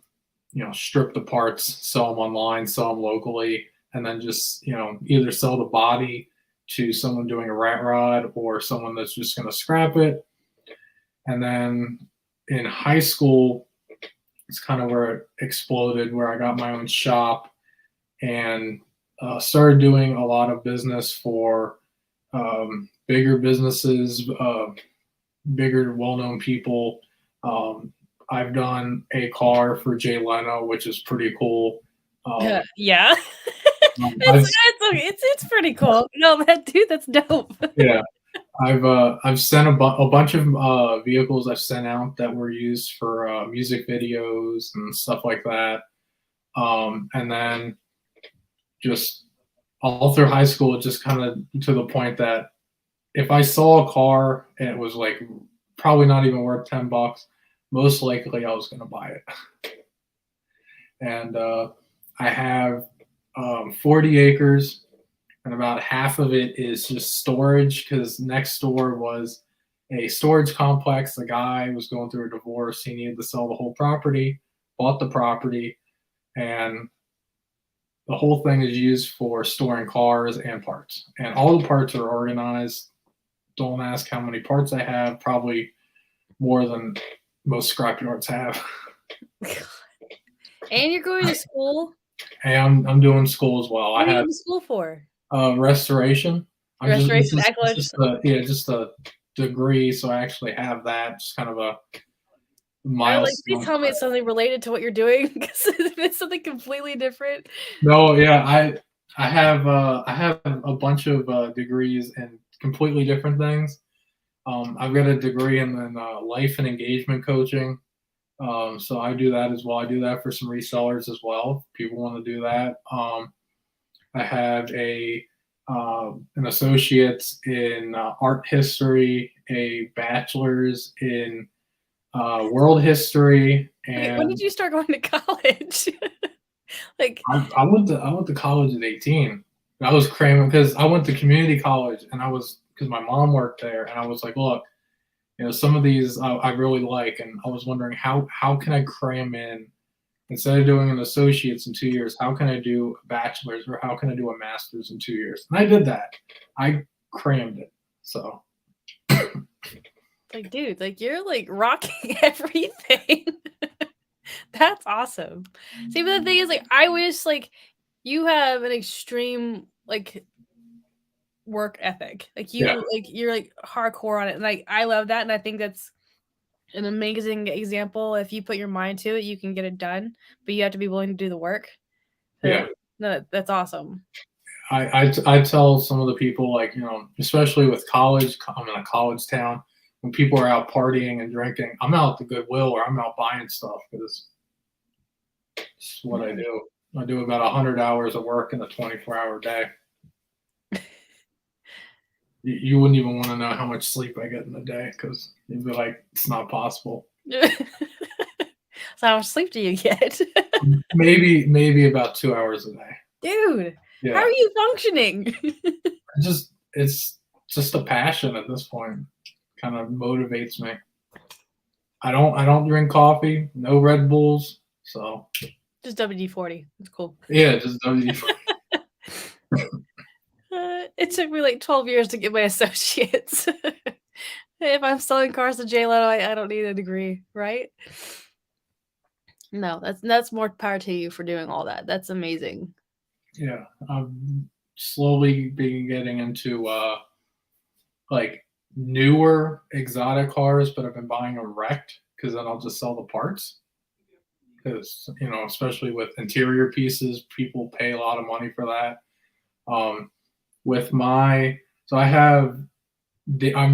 strip the parts, sell them online, sell them locally, and then just either sell the body to someone doing a rat rod or someone that's just going to scrap it. And then in high school, it's kind of where it exploded, where I got my own shop and started doing a lot of business for bigger businesses, bigger, well-known people. I've done a car for Jay Leno, which is pretty cool. Yeah. It's pretty cool. No, dude, that's dope. Yeah. I've sent a bunch of vehicles I've sent out that were used for music videos and stuff like that. And then just all through high school, it just kind of to the point that if I saw a car and it was like probably not even worth $10, most likely I was going to buy it. And I have 40 acres. And about half of it is just storage because next door was a storage complex. The guy was going through a divorce. He needed to sell the whole property, bought the property, and the whole thing is used for storing cars and parts. And all the parts are organized. Don't ask how many parts I have, probably more than most scrapyards have. And you're going to school? Hey, I'm doing school as well. What are you in school for? Restoration. Restoration, just a degree, so I actually have that. Just kind of a milestone. Please tell me it's something related to what you're doing, because if it's something completely different. No, yeah, I have a bunch of degrees in completely different things. I've got a degree in life and engagement coaching. So I do that as well. I do that for some resellers as well. If people want to do that. I have an associate's in art history, a bachelor's in world history, and when did you start going to college? I went to college at 18. I was cramming because I went to community college, and because my mom worked there, and I was like, look, some of these I really like, and I was wondering how can I cram in. Instead of doing an associate's in 2 years, how can I do a bachelor's or how can I do a master's in 2 years? And I did that. I crammed it. So, dude, you're rocking everything. That's awesome. See, but the thing is, I wish you have an extreme work ethic. You're hardcore on it, and I love that, and I think that's an amazing example. If you put your mind to it, you can get it done, but you have to be willing to do the work. So, yeah, no, that's awesome. I tell some of the people, especially with college, I'm in a college town. When people are out partying and drinking, I'm out at the Goodwill or I'm out buying stuff because it's what I do. I do about 100 hours of work in a 24-hour day. You wouldn't even want to know how much sleep I get in a day because you'd be like, it's not possible. So how much sleep do you get? maybe about 2 hours a day. Dude, yeah. How are you functioning? It's just a passion at this point. Kind of motivates me. I don't drink coffee, no Red Bulls, so just WD-40. It's cool. Yeah, just WD-40. It took me 12 years to get my associates. If I'm selling cars to Jay Leno, I don't need a degree, right? No, that's more power to you for doing all that. That's amazing. Yeah, I'm slowly getting into newer exotic cars, but I've been buying them wrecked because then I'll just sell the parts. Because especially with interior pieces, people pay a lot of money for that. I'm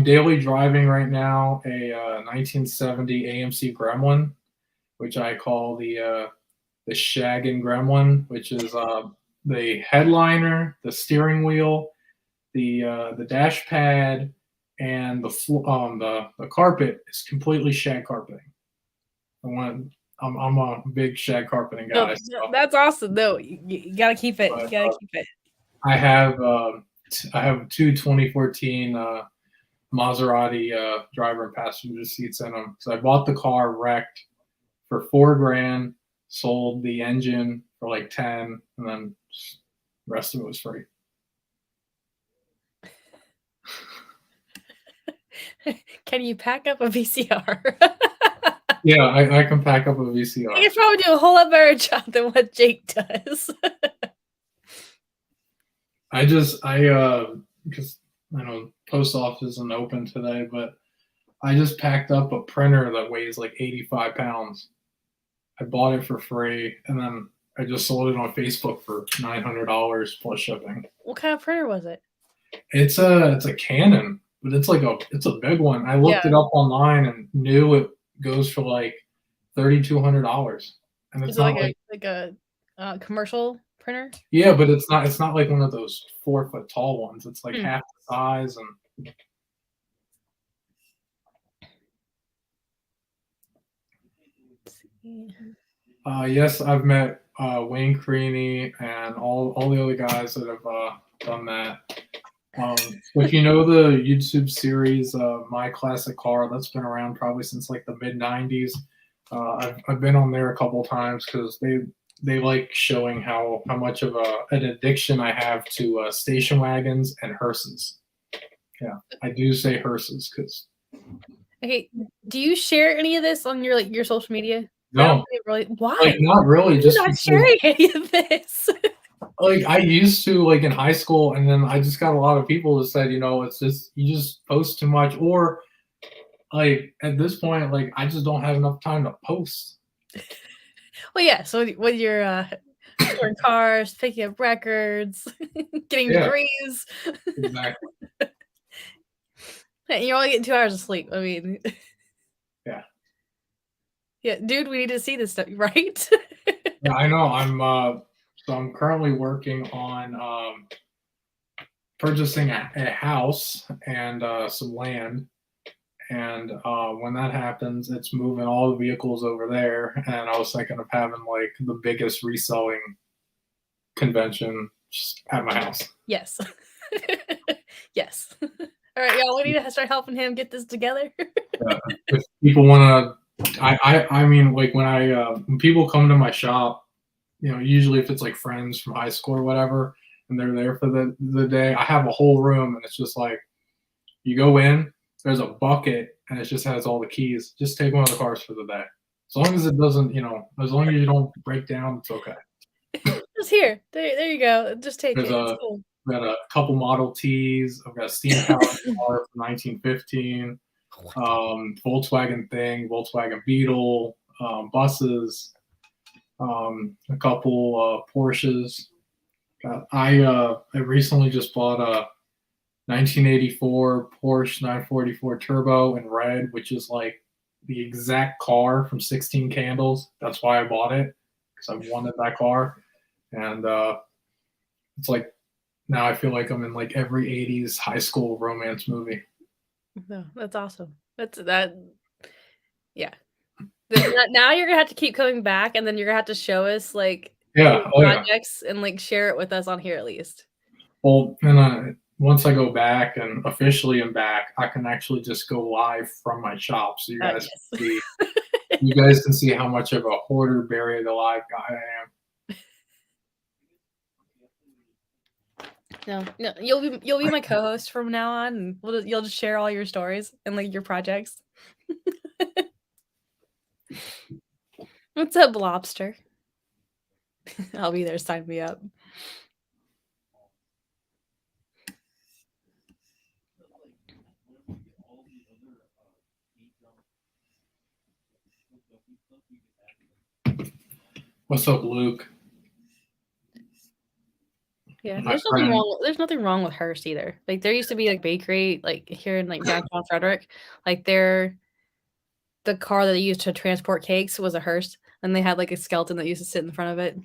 daily driving right now a 1970 AMC Gremlin, which I call the Shaggin' Gremlin, which is the headliner, the steering wheel, the dash pad, and the carpet is completely shag carpeting. I'm a big shag carpeting guy. No, So, that's awesome. No, you gotta keep it. You gotta keep it. I have two 2014 Maserati driver and passenger seats in them. So I bought the car wrecked for $4,000, sold the engine for like 10, and then the rest of it was free. Can you pack up a VCR? Yeah, I can pack up a VCR. You could probably do a whole lot better job than what Jake does. Because I know post office isn't open today, but I just packed up a printer that weighs like 85 pounds. I bought it for free, and then I just sold it on Facebook for $900 plus shipping. What kind of printer was it? It's a Canon, but it's a big one. I looked it up online and knew it goes for like $3,200, and it's not like a commercial printer. Yeah, but it's not like one of those 4-foot tall ones. It's like half the size. And yes, I've met Wayne Creaney and all the other guys that have done that. If you know the YouTube series My Classic Car, that's been around probably since like the mid '90s. I've been on there a couple times because they like showing how much of an addiction I have to station wagons and hearses. Yeah, I do say hearses because. Okay, do you share any of this on your social media? No, really. Why? Like, not really. Just not sharing any of this. Like I used to, like in high school, and then I just got a lot of people that said, it's just you just post too much, or like at this point, like I just don't have enough time to post. Well, yeah. So when you're storing cars, picking up records, getting degrees, exactly. You're only getting 2 hours of sleep. I mean, yeah, dude, we need to see this stuff, right? Yeah, I know. I'm currently working on purchasing a house and some land. And when that happens, it's moving all the vehicles over there. And I was thinking of having like the biggest reselling convention just at my house. Yes. Yes. All right, y'all. We need to start helping him get this together. If people want to, I mean, like when people come to my shop, usually if it's like friends from high school or whatever, and they're there for the day, I have a whole room, and it's just like you go in. There's a bucket, and it just has all the keys. Just take one of the cars for the day. As long as it doesn't, as long as you don't break down, it's okay. Just here. There you go. Just take it. It's cool. I've got a couple Model Ts. I've got a steam-powered car from 1915. Volkswagen Thing, Volkswagen Beetle, buses, a couple Porsches. I recently just bought a 1984 Porsche 944 Turbo in red, which is like the exact car from 16 Candles. That's why I bought it, because I wanted that car. And it's like now I feel like I'm in like every 80s high school romance movie. No, that's awesome. Yeah. Now you're gonna have to keep coming back, and then you're gonna have to show us like projects and like share it with us on here at least. Well, and once I go back and officially am back, I can actually just go live from my shop, so you guys can see. You guys can see how much of a hoarder, buried alive guy I am. No, you'll be my co-host from now on, and you'll just share all your stories and like your projects. What's up, Lobster? I'll be there. Sign me up. What's up, Luke? Yeah, there's nothing wrong with Hearst either. Like there used to be like bakery like here in like downtown Frederick, like the car that they used to transport cakes was a Hearst, and they had like a skeleton that used to sit in front of it.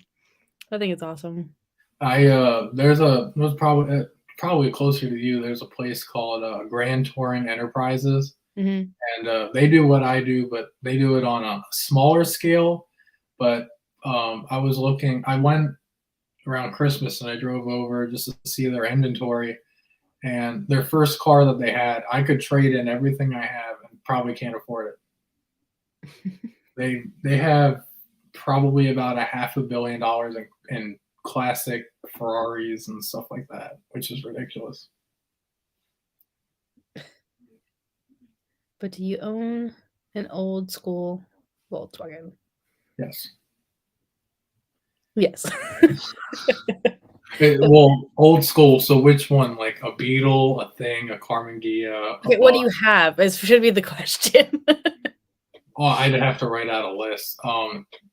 I think it's awesome. There's probably closer to you. There's a place called Grand Touring Enterprises. Mhm. and they do what I do, but they do it on a smaller scale. But I went around Christmas and I drove over just to see their inventory. And their first car that they had, I could trade in everything I have and probably can't afford it. They have probably about $500 million in classic Ferraris and stuff like that, which is ridiculous. But do you own an old school Volkswagen? Yes. Yes. Well, old school. So which one? Like a Beetle, a Thing, a Carmen Ghia, a Okay, what do Bus? you have? It should be the question. Oh, I'd have to write out a list.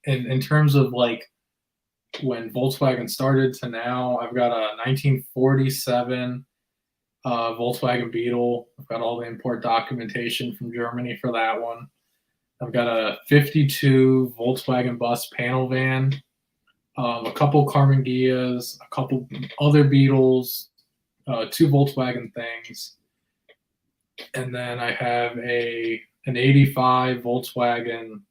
In terms of like when Volkswagen started to now, I've got a 1947 Volkswagen Beetle. I've got all the import documentation from Germany for that one. I've got a 52 Volkswagen Bus panel van, a couple Carmen Ghias, a couple other Beetles, two Volkswagen Things, and then I have an 85 Volkswagen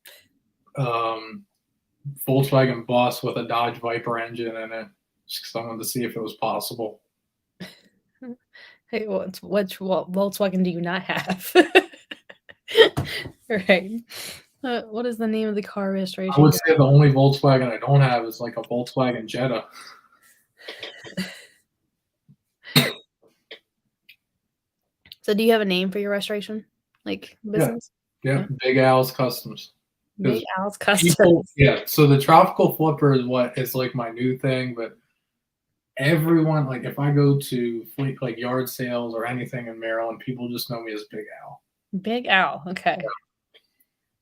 Volkswagen Bus with a Dodge Viper engine in it, just because I wanted to see if it was possible. Hey, which Volkswagen do you not have? Right. What is the name of the car I registration? would say the only Volkswagen I don't have is like a Volkswagen Jetta. So do you have a name for your restoration? Like business? Yeah, Big Al's Customs. Big Al's People, Customs. yeah. So the tropical flipper is what is like my new thing, but everyone, like if I go to like yard sales or anything in Maryland, people just know me as Big Al. Big Al. Okay.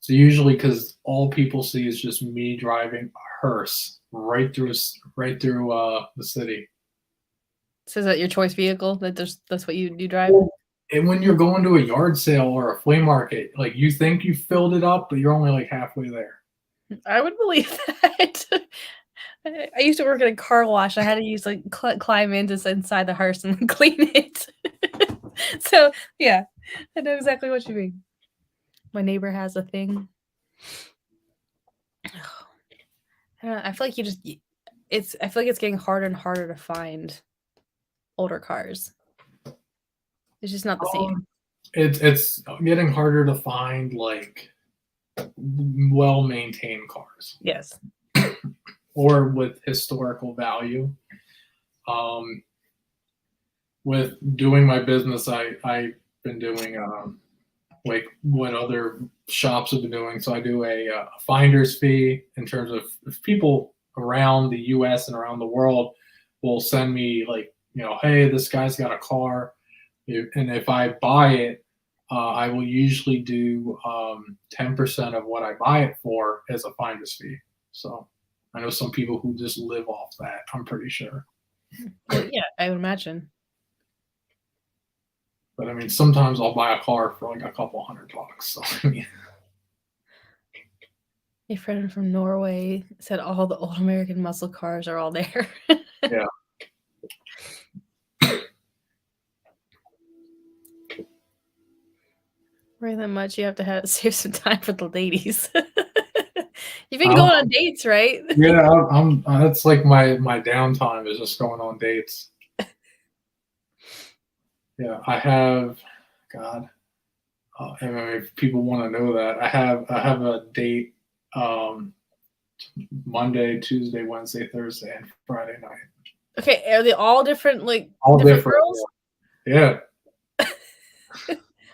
So usually, because all people see is just me driving a hearse right through the city. So is that your choice vehicle? That's what you drive? Well, and when you're going to a yard sale or a flea market, like you think you filled it up, but you're only like halfway there. I would believe that. I used to work at a car wash. I had to use like climb inside the hearse and clean it. So yeah, I know exactly what you mean. My neighbor has a thing. I don't know, I feel like I feel like it's getting harder and harder to find older cars. It's just not the same. It's getting harder to find like well maintained cars. Yes. Or with historical value. With doing my business, I've been doing like what other shops have been doing. So I do a finder's fee in terms of if people around the U.S. and around the world will send me like, hey, this guy's got a car, and if I buy it, I will usually do 10% of what I buy it for as a finder's fee. So I know some people who just live off that. I'm pretty sure. Well, yeah, I would imagine. But I mean, sometimes I'll buy a car for like a couple $100. So I mean, A friend from Norway said all the old American muscle cars are all there. yeah. Right, that much you have to save some time for the ladies. You've been going on dates, right? Yeah, I'm that's like my downtime is just going on dates. Yeah, I have, God, I mean, if people want to know that, I have a date Monday, Tuesday, Wednesday, Thursday, and Friday night. Okay, are they all different, like All different girls? Yeah.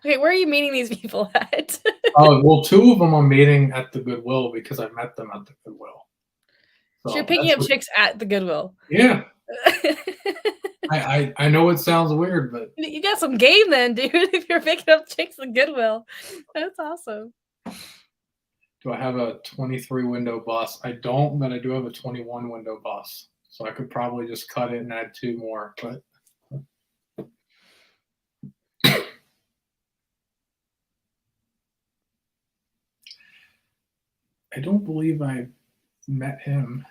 Okay, where are you meeting these people at? Oh, well, two of them I'm meeting at the Goodwill because I met them at the Goodwill. So you're picking up chicks at the Goodwill. Yeah. I know it sounds weird, but you got some game then, dude. If you're picking up chicks at Goodwill, that's awesome. Do I have a 23 window bus? I don't, but I do have a 21 window bus. So I could probably just cut it and add two more, but I don't believe I met him.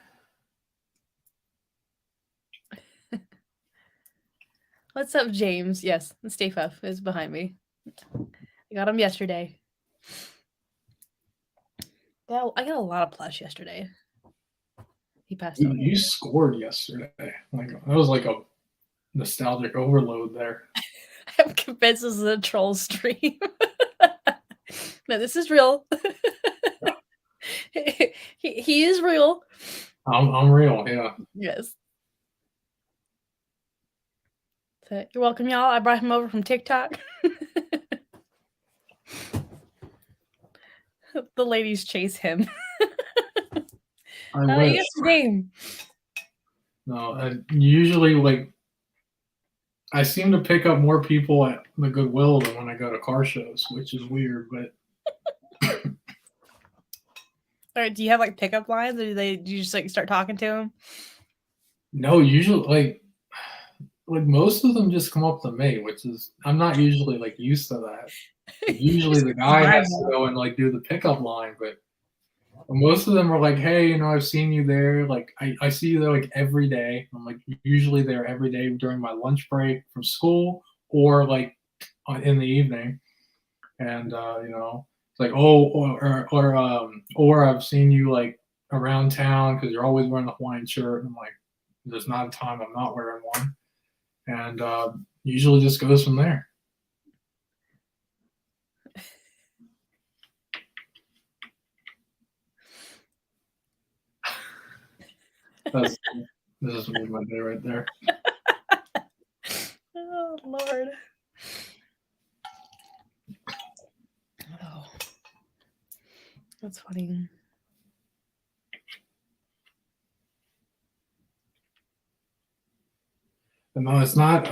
What's up, James? Yes, Stay Puff is behind me. I got him yesterday. Yeah, I got a lot of plush yesterday. He passed away. You scored yesterday. Like that was like a nostalgic overload there. I'm convinced this is a troll stream. No, this is real. he is real. I'm real, yeah. Yes. So, you're welcome, y'all. I brought him over from TikTok. The ladies chase him. I You wish. got some game. No, I usually like I seem to pick up more people at the Goodwill than when I go to car shows, which is weird, but All right, do you have like pickup lines, or do you just like start talking to him? no, usually like most of them just come up to me, which is I'm not usually like used to that. Like, usually the guy has to go and like do the pickup line, but most of them are like, hey, I've seen you there. Like I see you there like every day. I'm like usually there every day during my lunch break from school or like in the evening. And it's like, oh, or I've seen you like around town because you're always wearing the Hawaiian shirt. And I'm like, there's not a time I'm not wearing one. And usually just goes from there. This is my day right there. Oh Lord. Oh, that's funny. And no, it's not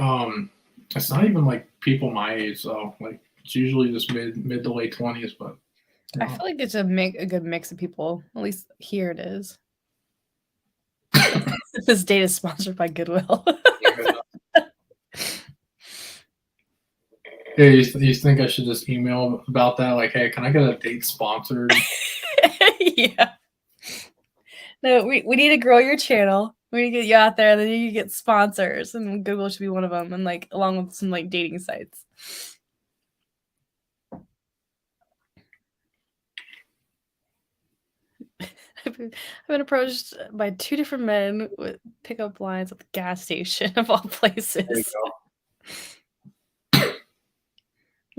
even like people my age though. Like it's usually just mid to late 20s, but I feel like it's a good mix of people. At least here it is. This date is sponsored by Goodwill. Yeah, you think I should just email about that? Like, hey, can I get a date sponsored? Yeah. No, we need to grow your channel. We need to get you out there, and then you can get sponsors, and Google should be one of them, and like along with some like dating sites. I've been approached by 2 different men with pickup lines at the gas station of all places.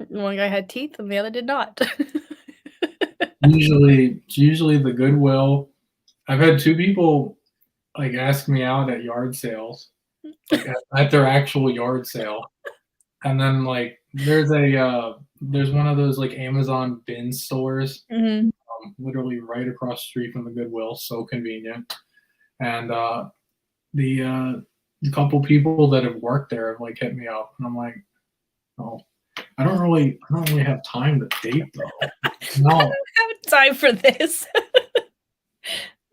One guy had teeth and the other did not. Usually the Goodwill. I've had 2 people like ask me out at yard sales, like at their actual yard sale, and then like there's one of those like Amazon bin stores, literally right across the street from the Goodwill. So convenient, and the couple people that have worked there have like hit me up, and I'm like, oh. I don't really have time to date though. No, I don't have time for this.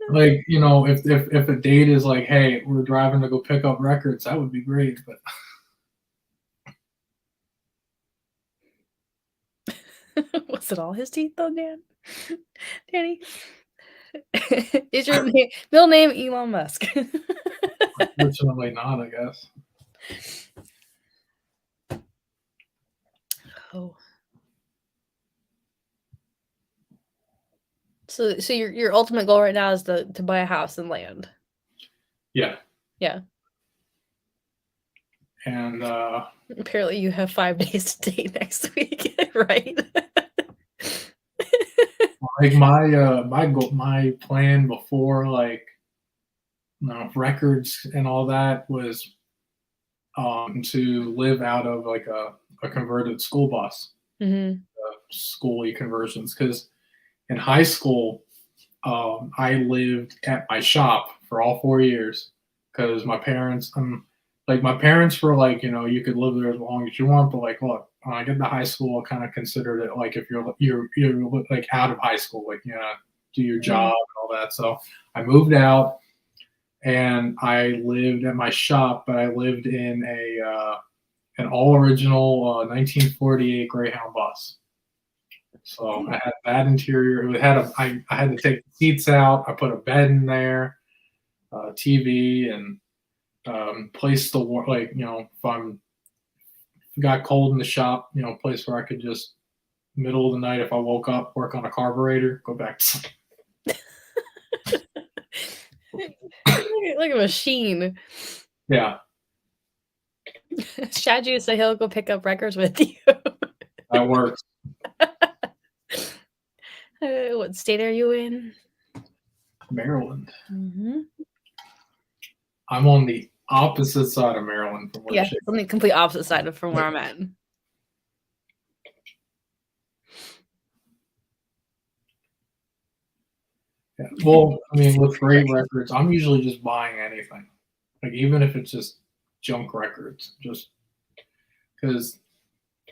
like if a date is like, hey, we're driving to go pick up records, that would be great. But Was it all his teeth though, Dan? Danny? Is your middle name Elon Musk? unfortunately not, I guess. Oh. So your ultimate goal right now is to buy a house and land. Yeah. Yeah. And apparently you have 5 days to date next week, right? like my plan before like records and all that was to live out of like a converted school bus, schoolie conversions, because in high school I lived at my shop for all 4 years because my parents were like, you could live there as long as you want, but like, look, when I get to high school, I kind of considered it like if you're like out of high school, like do your job and all that. So I moved out and I lived at my shop, but I lived in an all original 1948 Greyhound bus. So I had that interior. I had to take the seats out. I put a bed in there, TV, and place to work. Like if I'm got cold in the shop, place where I could just middle of the night, if I woke up, work on a carburetor, go back to sleep. Like a machine. Yeah, Shadu said he'll go pick up records with you. that works. What state are you in? Maryland. Mm-hmm. I'm on the opposite side of Maryland from where Yeah, on the complete opposite side of from where I'm at. Yeah. Well, I mean, with great records, I'm usually just buying anything, like even if it's just junk records, just because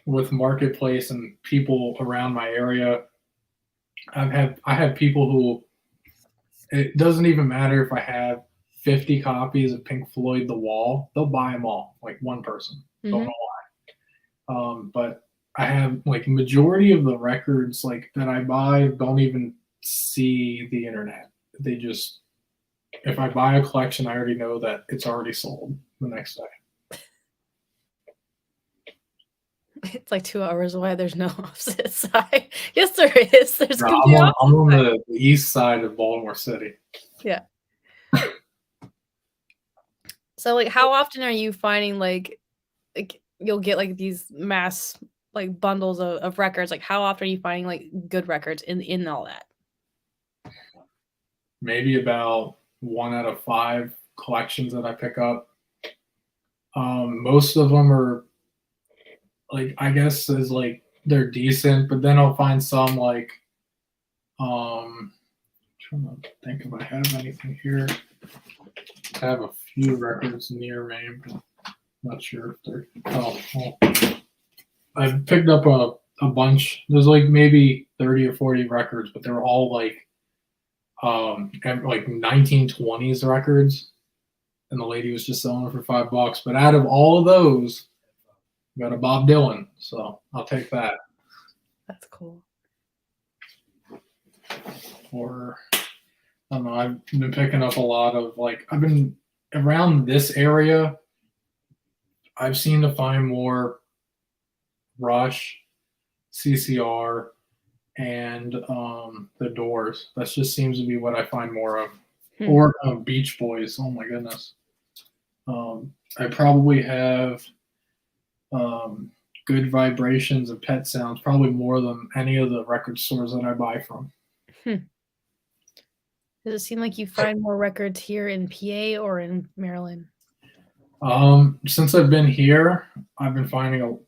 with marketplace and people around my area, I have people who it doesn't even matter if I have 50 copies of Pink Floyd The Wall, they'll buy them all, like one person. Don't know why. But I have like majority of the records like that I buy don't even see the internet. They just if I buy a collection, I already know that it's already sold the next day. It's like 2 hours away. There's no opposite side. Yes, there is. There's No, complete I'm on opposite the east side of Baltimore City. Yeah. So like how often are you finding like you'll get like these mass like bundles of records? Like how often are you finding like good records in all that? Maybe about 1 out of 5 collections that I pick up. Most of them are like I guess is like they're decent, but then I'll find some like I'm trying to think if I have anything here. I have a few records near me, but I'm not sure if they're well, I've picked up a bunch. There's like maybe 30 or 40 records, but they're all like 1920s records, and the lady was just selling them for $5. But out of all of those, I got a Bob Dylan, so I'll take that. That's cool. Or I don't know. I've been picking up a lot of like I've been around this area. I've seen to find more Rush, CCR, and the Doors. That just seems to be what I find more of. Or Beach Boys. Oh my goodness. I probably have Good Vibrations and Pet Sounds, probably more than any of the record stores that I buy from. Does it seem like you find more records here in PA or in Maryland? Since I've been here, I've been finding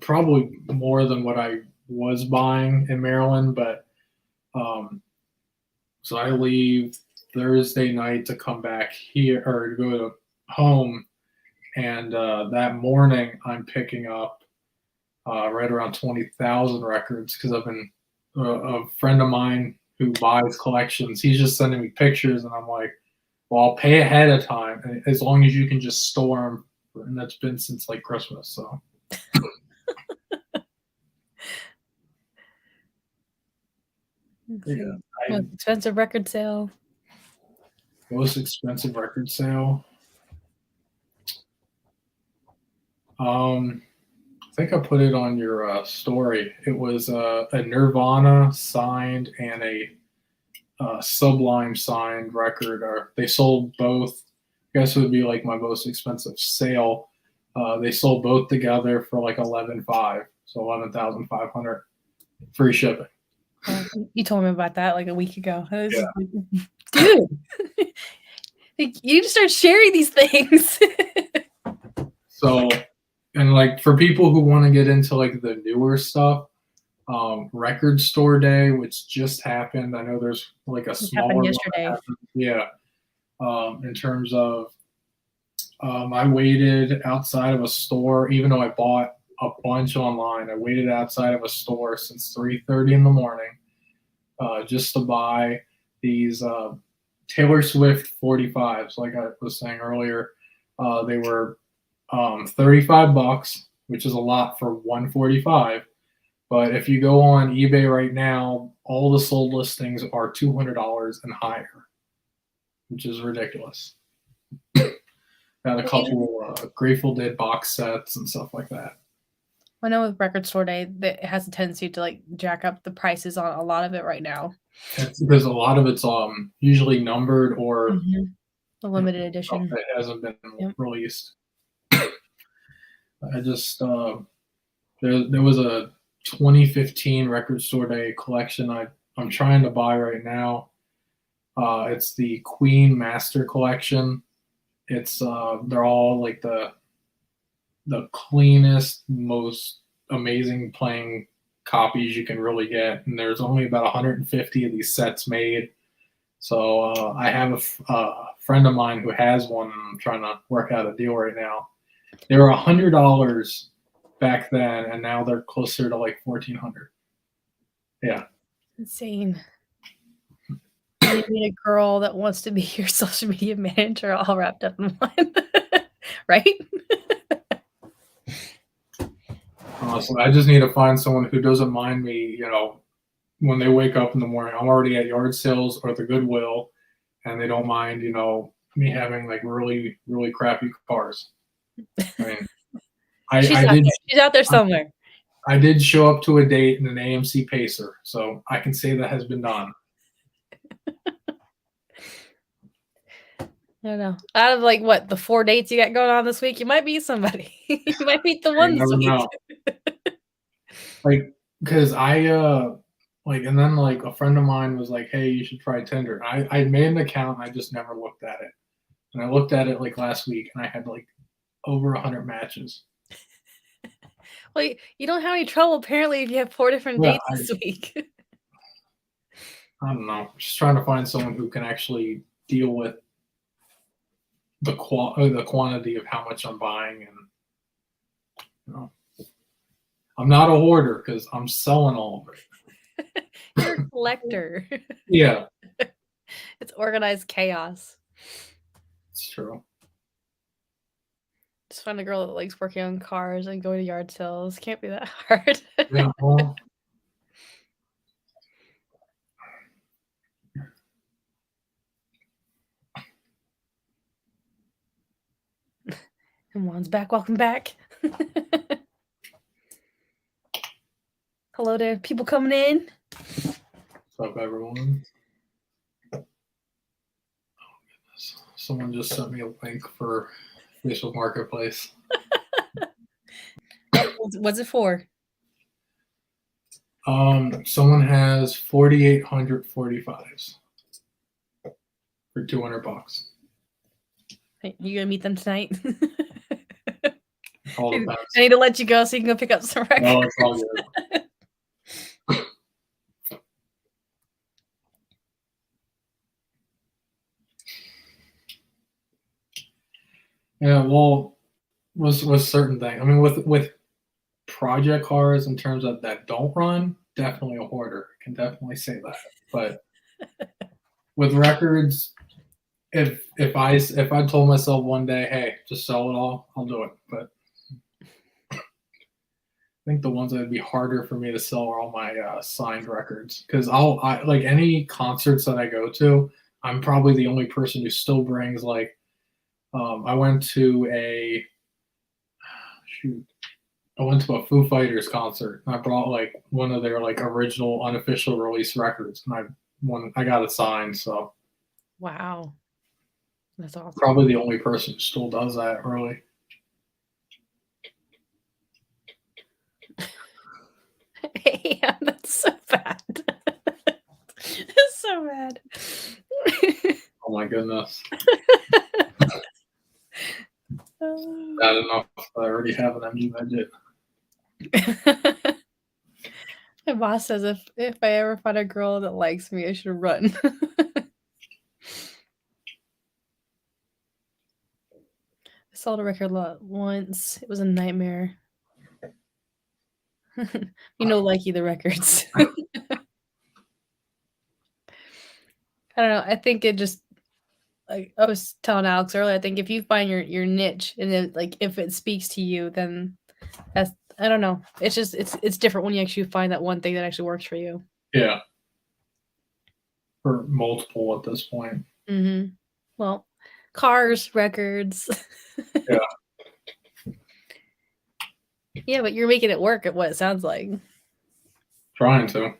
probably more than what I was buying in Maryland, but so I leave Thursday night to come back here or to go to home, and that morning I'm picking up right around 20,000 records because I've been a friend of mine who buys collections. He's just sending me pictures, and I'm like, well, I'll pay ahead of time as long as you can just store them, and that's been since like Christmas. So. Yeah, most expensive record sale. Most expensive record sale. I think I put it on your story. It was a Nirvana signed and a Sublime signed record. They sold both. I guess it would be like my most expensive sale. They sold both together for like $11,500, so $11,500, free shipping. You told me about that like a week ago. Yeah. Dude, you just start sharing these things. So, and like for people who want to get into like the newer stuff, Record Store Day, which just happened. I know there's like a smaller one yesterday. Yeah. In terms of, I waited outside of a store, even though I bought a bunch online. I waited outside of a store since 3:30 in the morning, just to buy these Taylor Swift 45s. Like I was saying earlier, they were $35, which is a lot for 145. But if you go on eBay right now, all the sold listings are $200 and higher, which is ridiculous. Got a couple Grateful Dead box sets and stuff like that. I know with Record Store Day that it has a tendency to like jack up the prices on a lot of it right now. It's because a lot of it's usually numbered or The limited stuff edition. that hasn't been Yep. released. I just there was a 2015 Record Store Day collection I'm trying to buy right now. It's the Queen Master Collection. It's they're all like the cleanest, most amazing playing copies you can really get, and there's only about 150 of these sets made. So I have a friend of mine who has one, and I'm trying to work out a deal right now. They were $100 back then, and now they're closer to like $1,400. Yeah, Insane. You need a girl that wants to be your social media manager all wrapped up in one. Right? honestly, I just need to find someone who doesn't mind me, when they wake up in the morning. I'm already at yard sales or the Goodwill, and they don't mind, me having like really, really crappy cars. I mean, she's out there somewhere. I did show up to a date in an AMC Pacer, so I can say that has been done. I don't know. Out of like what the 4 dates you got going on this week, you might meet somebody. You might meet the one this week. Know. Like, because and then like a friend of mine was like, "Hey, you should try Tinder." I made an account, and I just never looked at it. And I looked at it like last week, and I had like over 100 matches. Well, you don't have any trouble apparently if you have 4 different dates this week. I don't know. Just trying to find someone who can actually deal with the quantity of how much I'm buying, and I'm not a hoarder because I'm selling all of it. You're a collector. Yeah, it's organized chaos. It's true. Just find a girl that likes working on cars and going to yard sales. Can't be that hard. Yeah, well, and Juan's back. Welcome back. Hello there, people coming in. What's up, everyone? Oh, goodness. Someone just sent me a link for Facebook Marketplace. What's it for? Someone has 4,800 45s for $200. Hey, you gonna meet them tonight? All depends. I need to let you go so you can go pick up some records. No, it's all good. Yeah, well, with certain things. I mean, with project cars in terms of that don't run, definitely a hoarder. I can definitely say that. But with records, if I told myself one day, hey, just sell it all, I'll do it. But I think the ones that would be harder for me to sell are all my signed records, because I like any concerts that I go to, I'm probably the only person who still brings like. I went to a Foo Fighters concert, and I brought like one of their like original unofficial release records, and I got it signed. So wow, that's awesome. Probably the only person who still does that, really. Yeah, that's so bad. It's so bad. Oh my goodness. Bad enough. I already have an MG budget. My boss says if I ever find a girl that likes me, I should run. I sold a record lot once. It was a nightmare. Likey the records. I don't know. I think it just, like I was telling Alex earlier, I think if you find your niche and if it speaks to you, then that's, I don't know. It's just it's different when you actually find that one thing that actually works for you. Yeah. For multiple at this point. Mm-hmm. Well, cars, records. Yeah. Yeah, but you're making it work at what it sounds like. Trying to.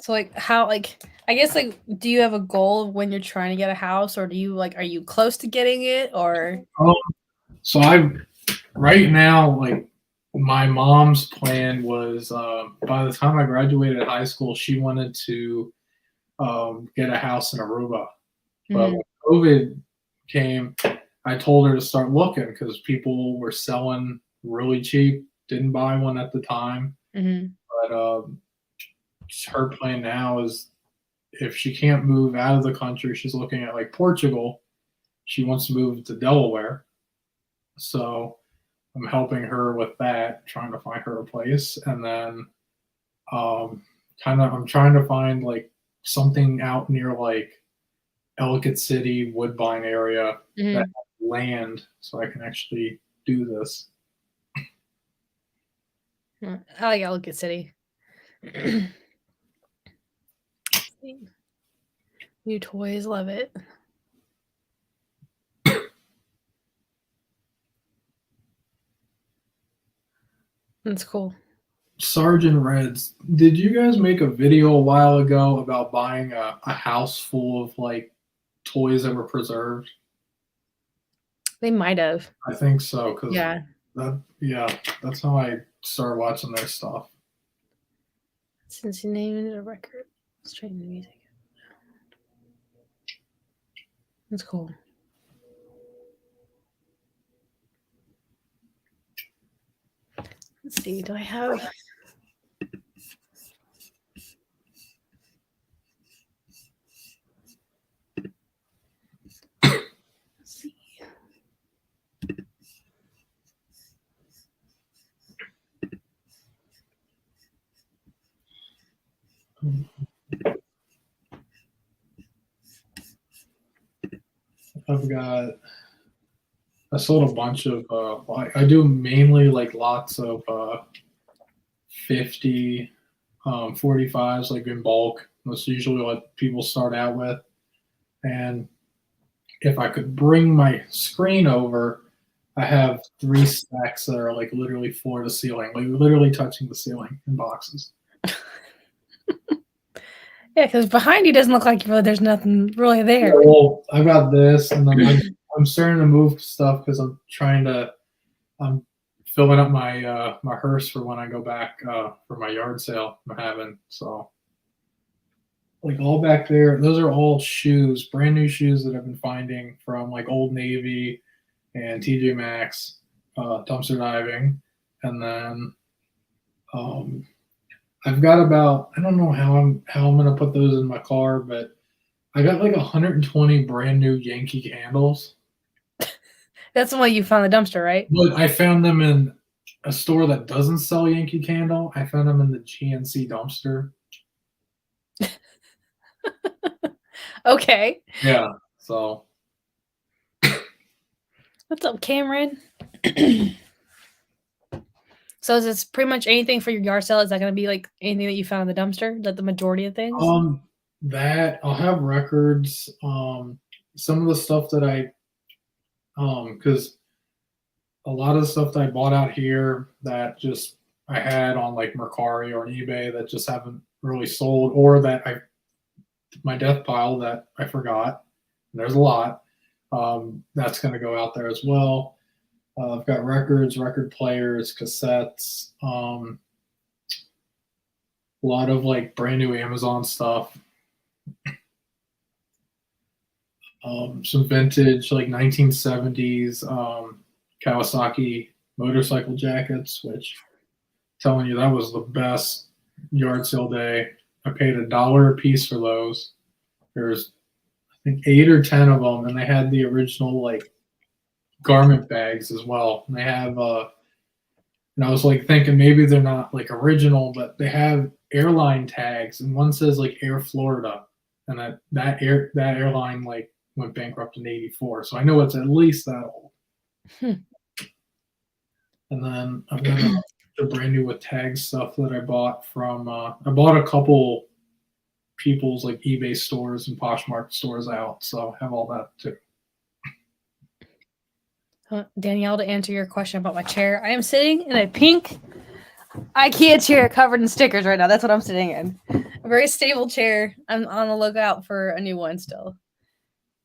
So like how like I guess like do you have a goal when you're trying to get a house, or do you like are you close to getting it, or So I right now, like my mom's plan was by the time I graduated high school, she wanted to get a house in Aruba. But when COVID came, I told her to start looking because people were selling really cheap. Didn't buy one at the time, but her plan now is if she can't move out of the country, she's looking at like Portugal. She wants to move to Delaware, so I'm helping her with that, trying to find her a place, and then kind of I'm trying to find like something out near like Ellicott City, Woodbine area that has land, so I can actually do this. I like Ellicott City. New toys, love it. That's cool. Sergeant Reds, did you guys make a video a while ago about buying a house full of like toys that were preserved? They might have. I think so, because Yeah. that's how I started watching their stuff. Since you named it a record, straight into music. That's cool. Let's see. Do I have? Let's see. I sold a bunch of I do mainly like lots of 50 45s like in bulk. That's usually what people start out with. And if I could bring my screen over, I have 3 stacks that are like literally floor to ceiling, like literally touching the ceiling in boxes. Yeah, because behind you doesn't look like there's nothing really there. Yeah, well, I've got this, and then I'm starting to move stuff because I'm filling up my my hearse for when I go back for my yard sale I'm having. So like all back there, those are all shoes, brand new shoes that I've been finding from like Old Navy and TJ Maxx, dumpster diving, and then I've got about I don't know how I'm gonna put those in my car, but I got like 120 brand new Yankee candles. That's the one you found in the dumpster, right? But I found them in a store that doesn't sell Yankee Candle. I found them in the GNC dumpster. Okay. Yeah. So What's up, Cameron? So is this pretty much anything for your yard sale? Is that going to be like anything that you found in the dumpster? Is that the majority of things? that I'll have records. Some of the stuff that I because a lot of the stuff that I bought out here that just I had on like Mercari or eBay that just haven't really sold, or that I my death pile that I forgot. There's a lot. That's going to go out there as well. I've got records, record players, cassettes, a lot of like brand new Amazon stuff, some vintage like 1970s Kawasaki motorcycle jackets, which I'm telling you that was the best yard sale day. I paid $1 a piece for those. There's I think 8 or 10 of them, and they had the original like garment bags as well. And they have and I was like thinking maybe they're not like original, but they have airline tags, and one says like Air Florida, and that airline like went bankrupt in '84, so I know it's at least that old. And then I've got a brand new with tag stuff that I bought from I bought a couple people's like eBay stores and Poshmark stores out, so I have all that too. Danielle, to answer your question about my chair, I am sitting in a pink IKEA chair covered in stickers right now. That's what I'm sitting in. A very stable chair. I'm on the lookout for a new one still.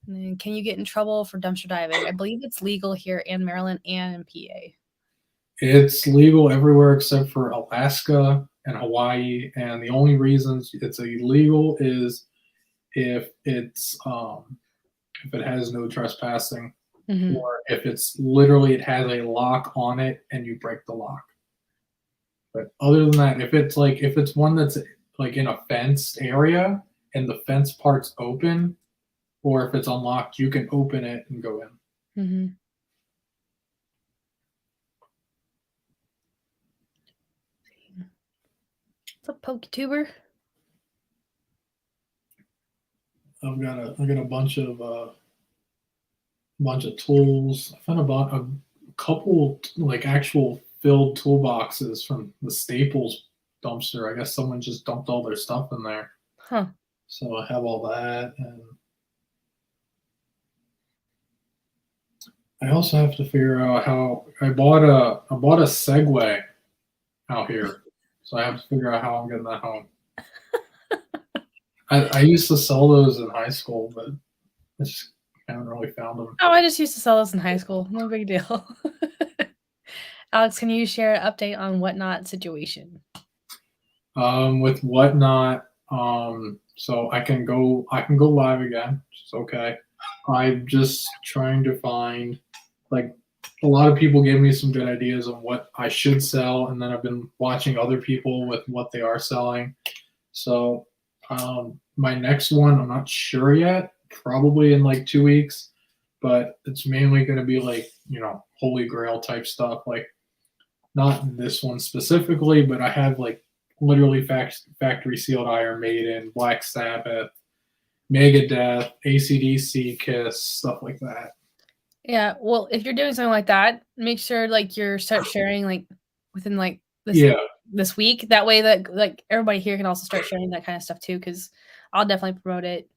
And then, can you get in trouble for dumpster diving? I believe it's legal here in Maryland and in PA. It's legal everywhere except for Alaska and Hawaii, and the only reasons it's illegal is if it has no trespassing, or if it's literally it has a lock on it and you break the lock. But other than that, if it's one that's like in a fenced area and the fence part's open, or if it's unlocked, you can open it and go in. What's up, PokeTuber? I've got a bunch of tools. I found a couple like actual filled toolboxes from the Staples dumpster. I guess someone just dumped all their stuff in there. Huh. So I have all that, and I also have to figure out how I bought a Segway out here. So I have to figure out how I'm getting that home. I used to sell those in high school, but I just haven't really found them. Oh, I just used to sell those in high school. No big deal. Alex, can you share an update on Whatnot situation? With Whatnot, so I can go live again, which is okay. I'm just trying to find, like, a lot of people gave me some good ideas on what I should sell, and then I've been watching other people with what they are selling. So my next one, I'm not sure yet, probably in like 2 weeks, but it's mainly going to be like, Holy Grail type stuff, like not this one specifically, but I have like literally factory sealed Iron Maiden, Black Sabbath, Megadeth, AC/DC, Kiss, stuff like that. Yeah, well, if you're doing something like that, make sure like you start sharing like within like this week. That way that like everybody here can also start sharing that kind of stuff too, because I'll definitely promote it.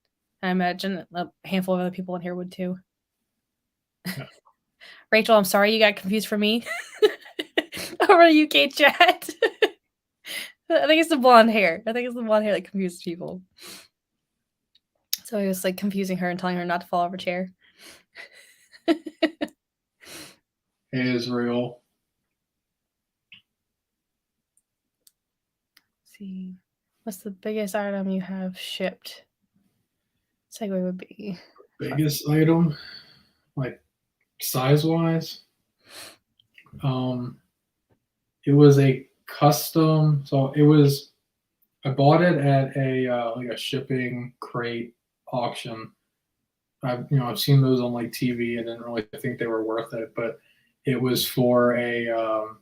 I imagine a handful of other people in here would too. Yeah. Rachel, I'm sorry you got confused for me over the UK chat. I think it's the blonde hair. I think it's the blonde hair that confuses people. So I was like confusing her and telling her not to fall off her chair. Israel. Let's see, what's the biggest item you have shipped? Segway would be biggest item, like size wise. It was a custom. So it was. I bought it at a shipping crate auction. I've seen those on like TV. I didn't really think they were worth it, but it was for a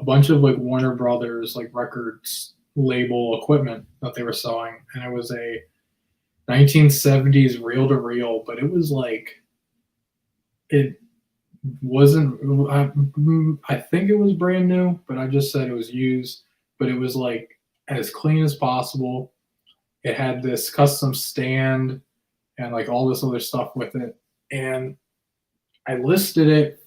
bunch of like Warner Brothers like records label equipment that they were selling, and it was a 1970s reel to reel, but it was like it wasn't. I think it was brand new, but I just said it was used. But it was like as clean as possible. It had this custom stand and like all this other stuff with it. And I listed it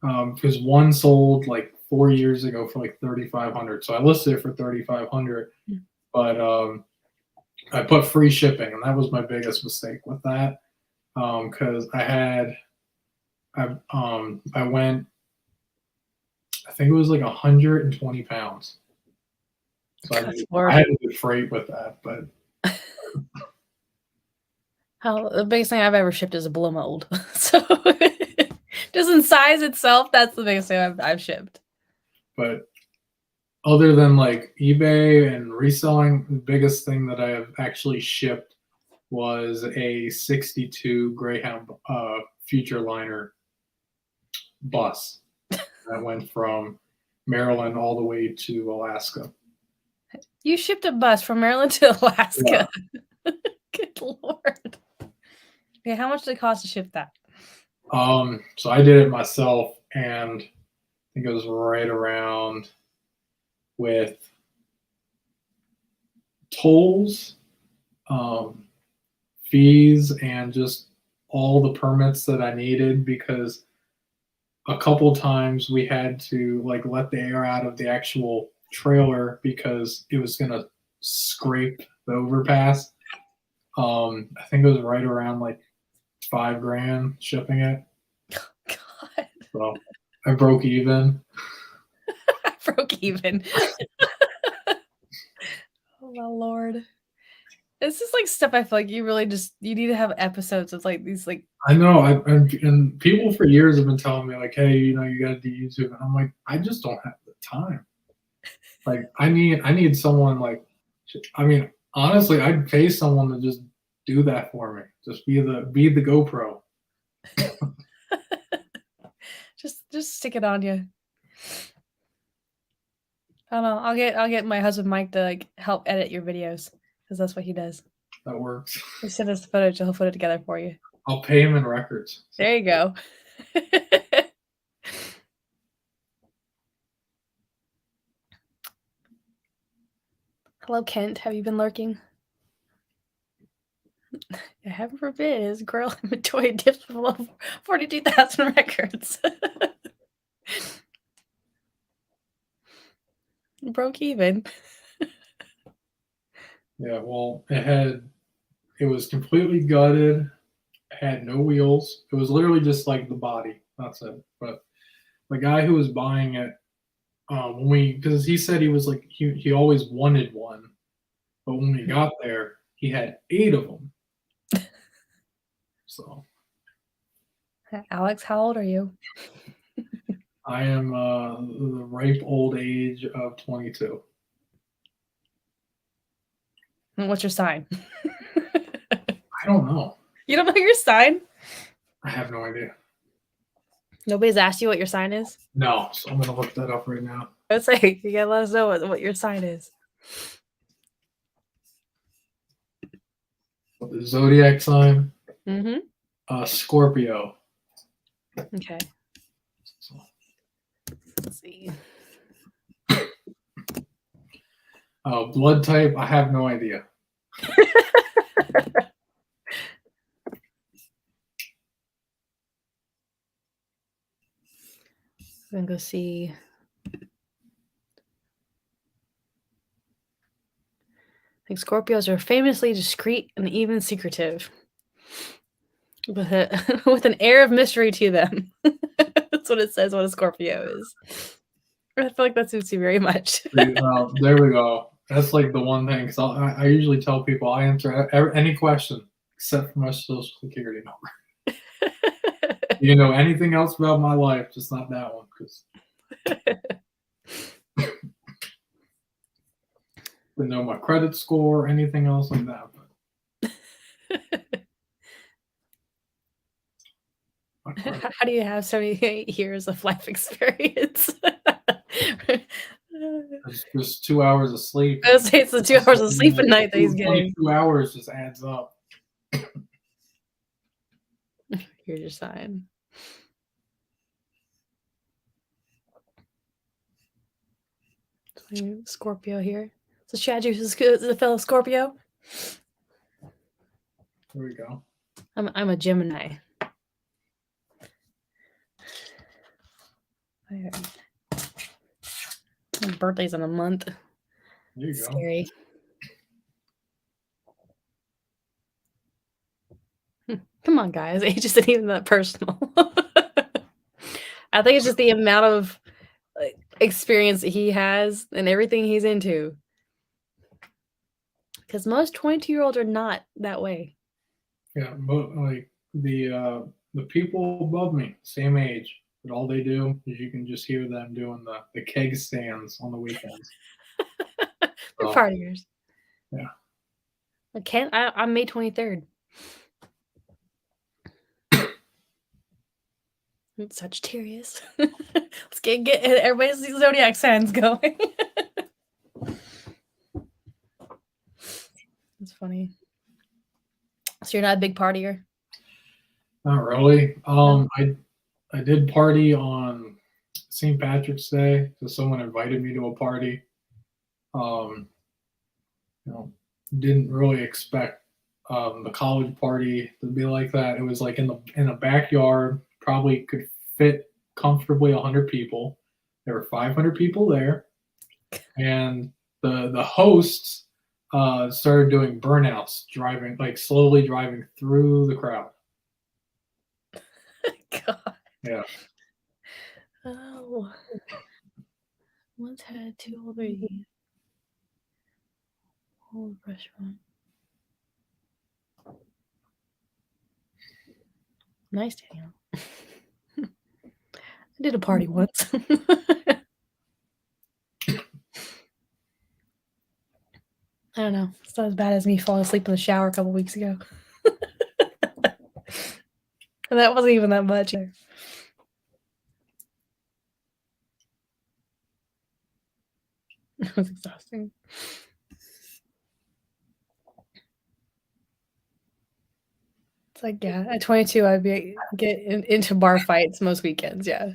because one sold like 4 years ago for like $3,500. So I listed it for $3,500, but I put free shipping, and that was my biggest mistake with that because I went, I think it was like 120 pounds. So I had to do freight with that, but the biggest thing I've ever shipped is a blow mold. So just in size itself, that's the biggest thing I've shipped. But other than like eBay and reselling, the biggest thing that I have actually shipped was a 62 Greyhound Future Liner bus that went from Maryland all the way to Alaska. You shipped a bus from Maryland to Alaska? Yeah. Good Lord. Okay, how much did it cost to ship that? So I did it myself, and I think it was right around with tolls, fees, and just all the permits that I needed, because a couple times we had to like let the air out of the actual trailer because it was gonna scrape the overpass. I think it was right around like $5,000 shipping it. God, So I broke even. I broke even. Oh my Lord. It's just like stuff I feel like you really you need to have episodes of like these like I know, and people for years have been telling me like, hey, you got to do YouTube, and I'm like, I just don't have the time. Like, I need someone like, I mean, honestly, I'd pay someone to just do that for me. Just be the GoPro. just stick it on you. I don't know. I'll get my husband Mike to like help edit your videos because that's what he does. That works. He send us the footage, he'll put it together for you. I'll pay him in records. There you go. Hello, Kent. Have you been lurking? Heaven forbid his grill inventory dips below 42,000 records. Broke even. Yeah, well, it was completely gutted, had no wheels. It was literally just like the body. That's it. But the guy who was buying it, because he said he was like he always wanted one, but when we got there, he had 8 of them. So Alex, how old are you? I am the ripe old age of 22. What's your sign? I don't know. You don't know your sign? I have no idea. Nobody's asked you what your sign is? No, so I'm gonna look that up right now. Let's say you gotta let us know what your sign is. The zodiac sign? Mm-hmm. Scorpio. Okay. Let's see. Blood type? I have no idea. I'm gonna go see. I think Scorpios are famously discreet and even secretive, with with an air of mystery to them. That's what it says. What a Scorpio is. I feel like that suits you very much. There we go. That's like the one thing, because I usually tell people I answer any question except for my social security number. You know anything else about my life, just not that one, because I know my credit score, anything else like that. But How do you have 78 years of life experience? it's just 2 hours of sleep. I was say it's the 2 hours of sleep a night that he's getting. 2 hours just adds up. Here's your sign. Scorpio here. So Chad, is a fellow Scorpio. There we go. I'm a Gemini. My birthday's in a month. There you Scary. Come on, guys. Age isn't even that personal. I think it's just the amount of experience that he has and everything he's into. Because most 22-year-olds are not that way. Yeah, but like the people above me, same age, but all they do is you can just hear them doing the keg stands on the weekends. They're partiers. Yeah. I'm May 23rd. It's Sagittarius. Let's get everybody's zodiac signs going. That's funny. So you're not a big partier? Not really. I did party on St. Patrick's Day, so someone invited me to a party. Didn't really expect the college party to be like that. It was like in a backyard, probably could fit comfortably 100 people. There were 500 people there, and the hosts started doing burnouts, driving slowly driving through the crowd. God. Yeah. Oh. Once had 2 or 3. Old restaurant. Nice, Daniel. I did a party once. I don't know. It's not as bad as me falling asleep in the shower a couple weeks ago. And that wasn't even that much. It was exhausting. It's like, yeah, at 22, I'd get into bar fights most weekends. Yeah.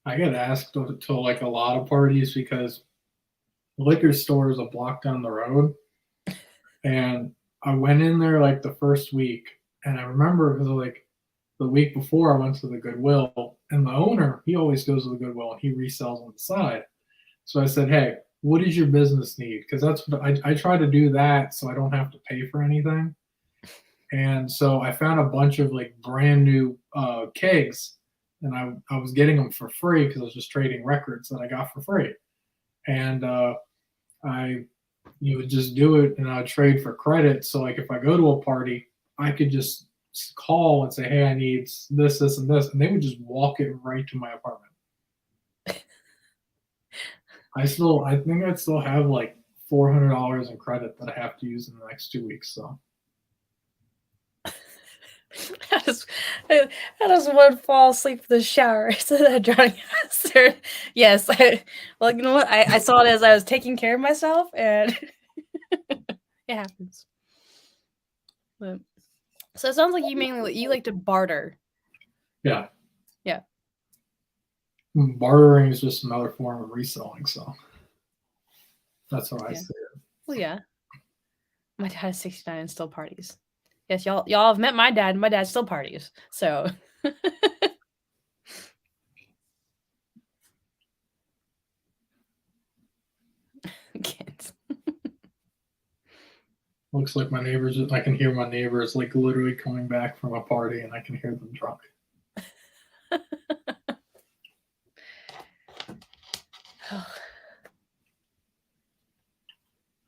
I get asked to like a lot of parties because the liquor store is a block down the road, and I went in there like the first week, and I remember it was like the week before I went to the Goodwill, and the owner, he always goes to the Goodwill and he resells on the side. So I said, hey, what does your business need? Because that's what I try to do that so I don't have to pay for anything. And so I found a bunch of like brand new kegs, and I was getting them for free because I was just trading records that I got for free. And you would just do it, and I'd trade for credit. So like if I go to a party, I could just call and say, hey, I need this, this, and this, and they would just walk it right to my apartment. I think I still have like $400 in credit that I have to use in the next 2 weeks. So I just want to fall asleep in the shower instead of drowning. Yes. Well, you know what? I saw it as I was taking care of myself, and it happens. But, so it sounds like you like to barter. yeah. Yeah. Bartering is just another form of reselling. So that's how I see it. Well, yeah. My dad is 69 and still parties. Yes, y'all have met my dad, and my dad still parties. So kids. Looks like my neighbors. I can hear my neighbors like literally coming back from a party, and I can hear them drunk.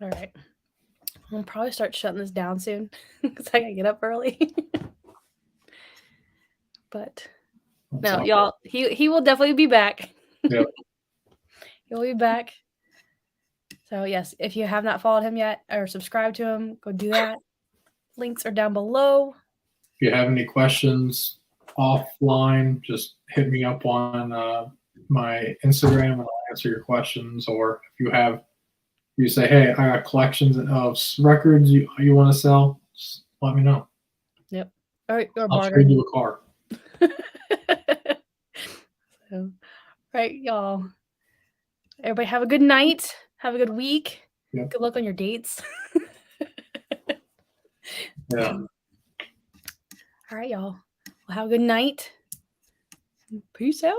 All right. I'll probably start shutting this down soon because I gotta get up early. But no, y'all, he will definitely be back. Yeah. He'll be back. So yes, if you have not followed him yet or subscribed to him, go do that. Links are down below. If you have any questions offline, just hit me up on my Instagram, and I'll answer your questions. Or if you say, hey, I got collections of records you want to sell, just let me know. Yep. Or I'll trade you a car. So, right, y'all. Everybody have a good night. Have a good week. Yep. Good luck on your dates. Yeah. All right, y'all. Well, have a good night. Peace out.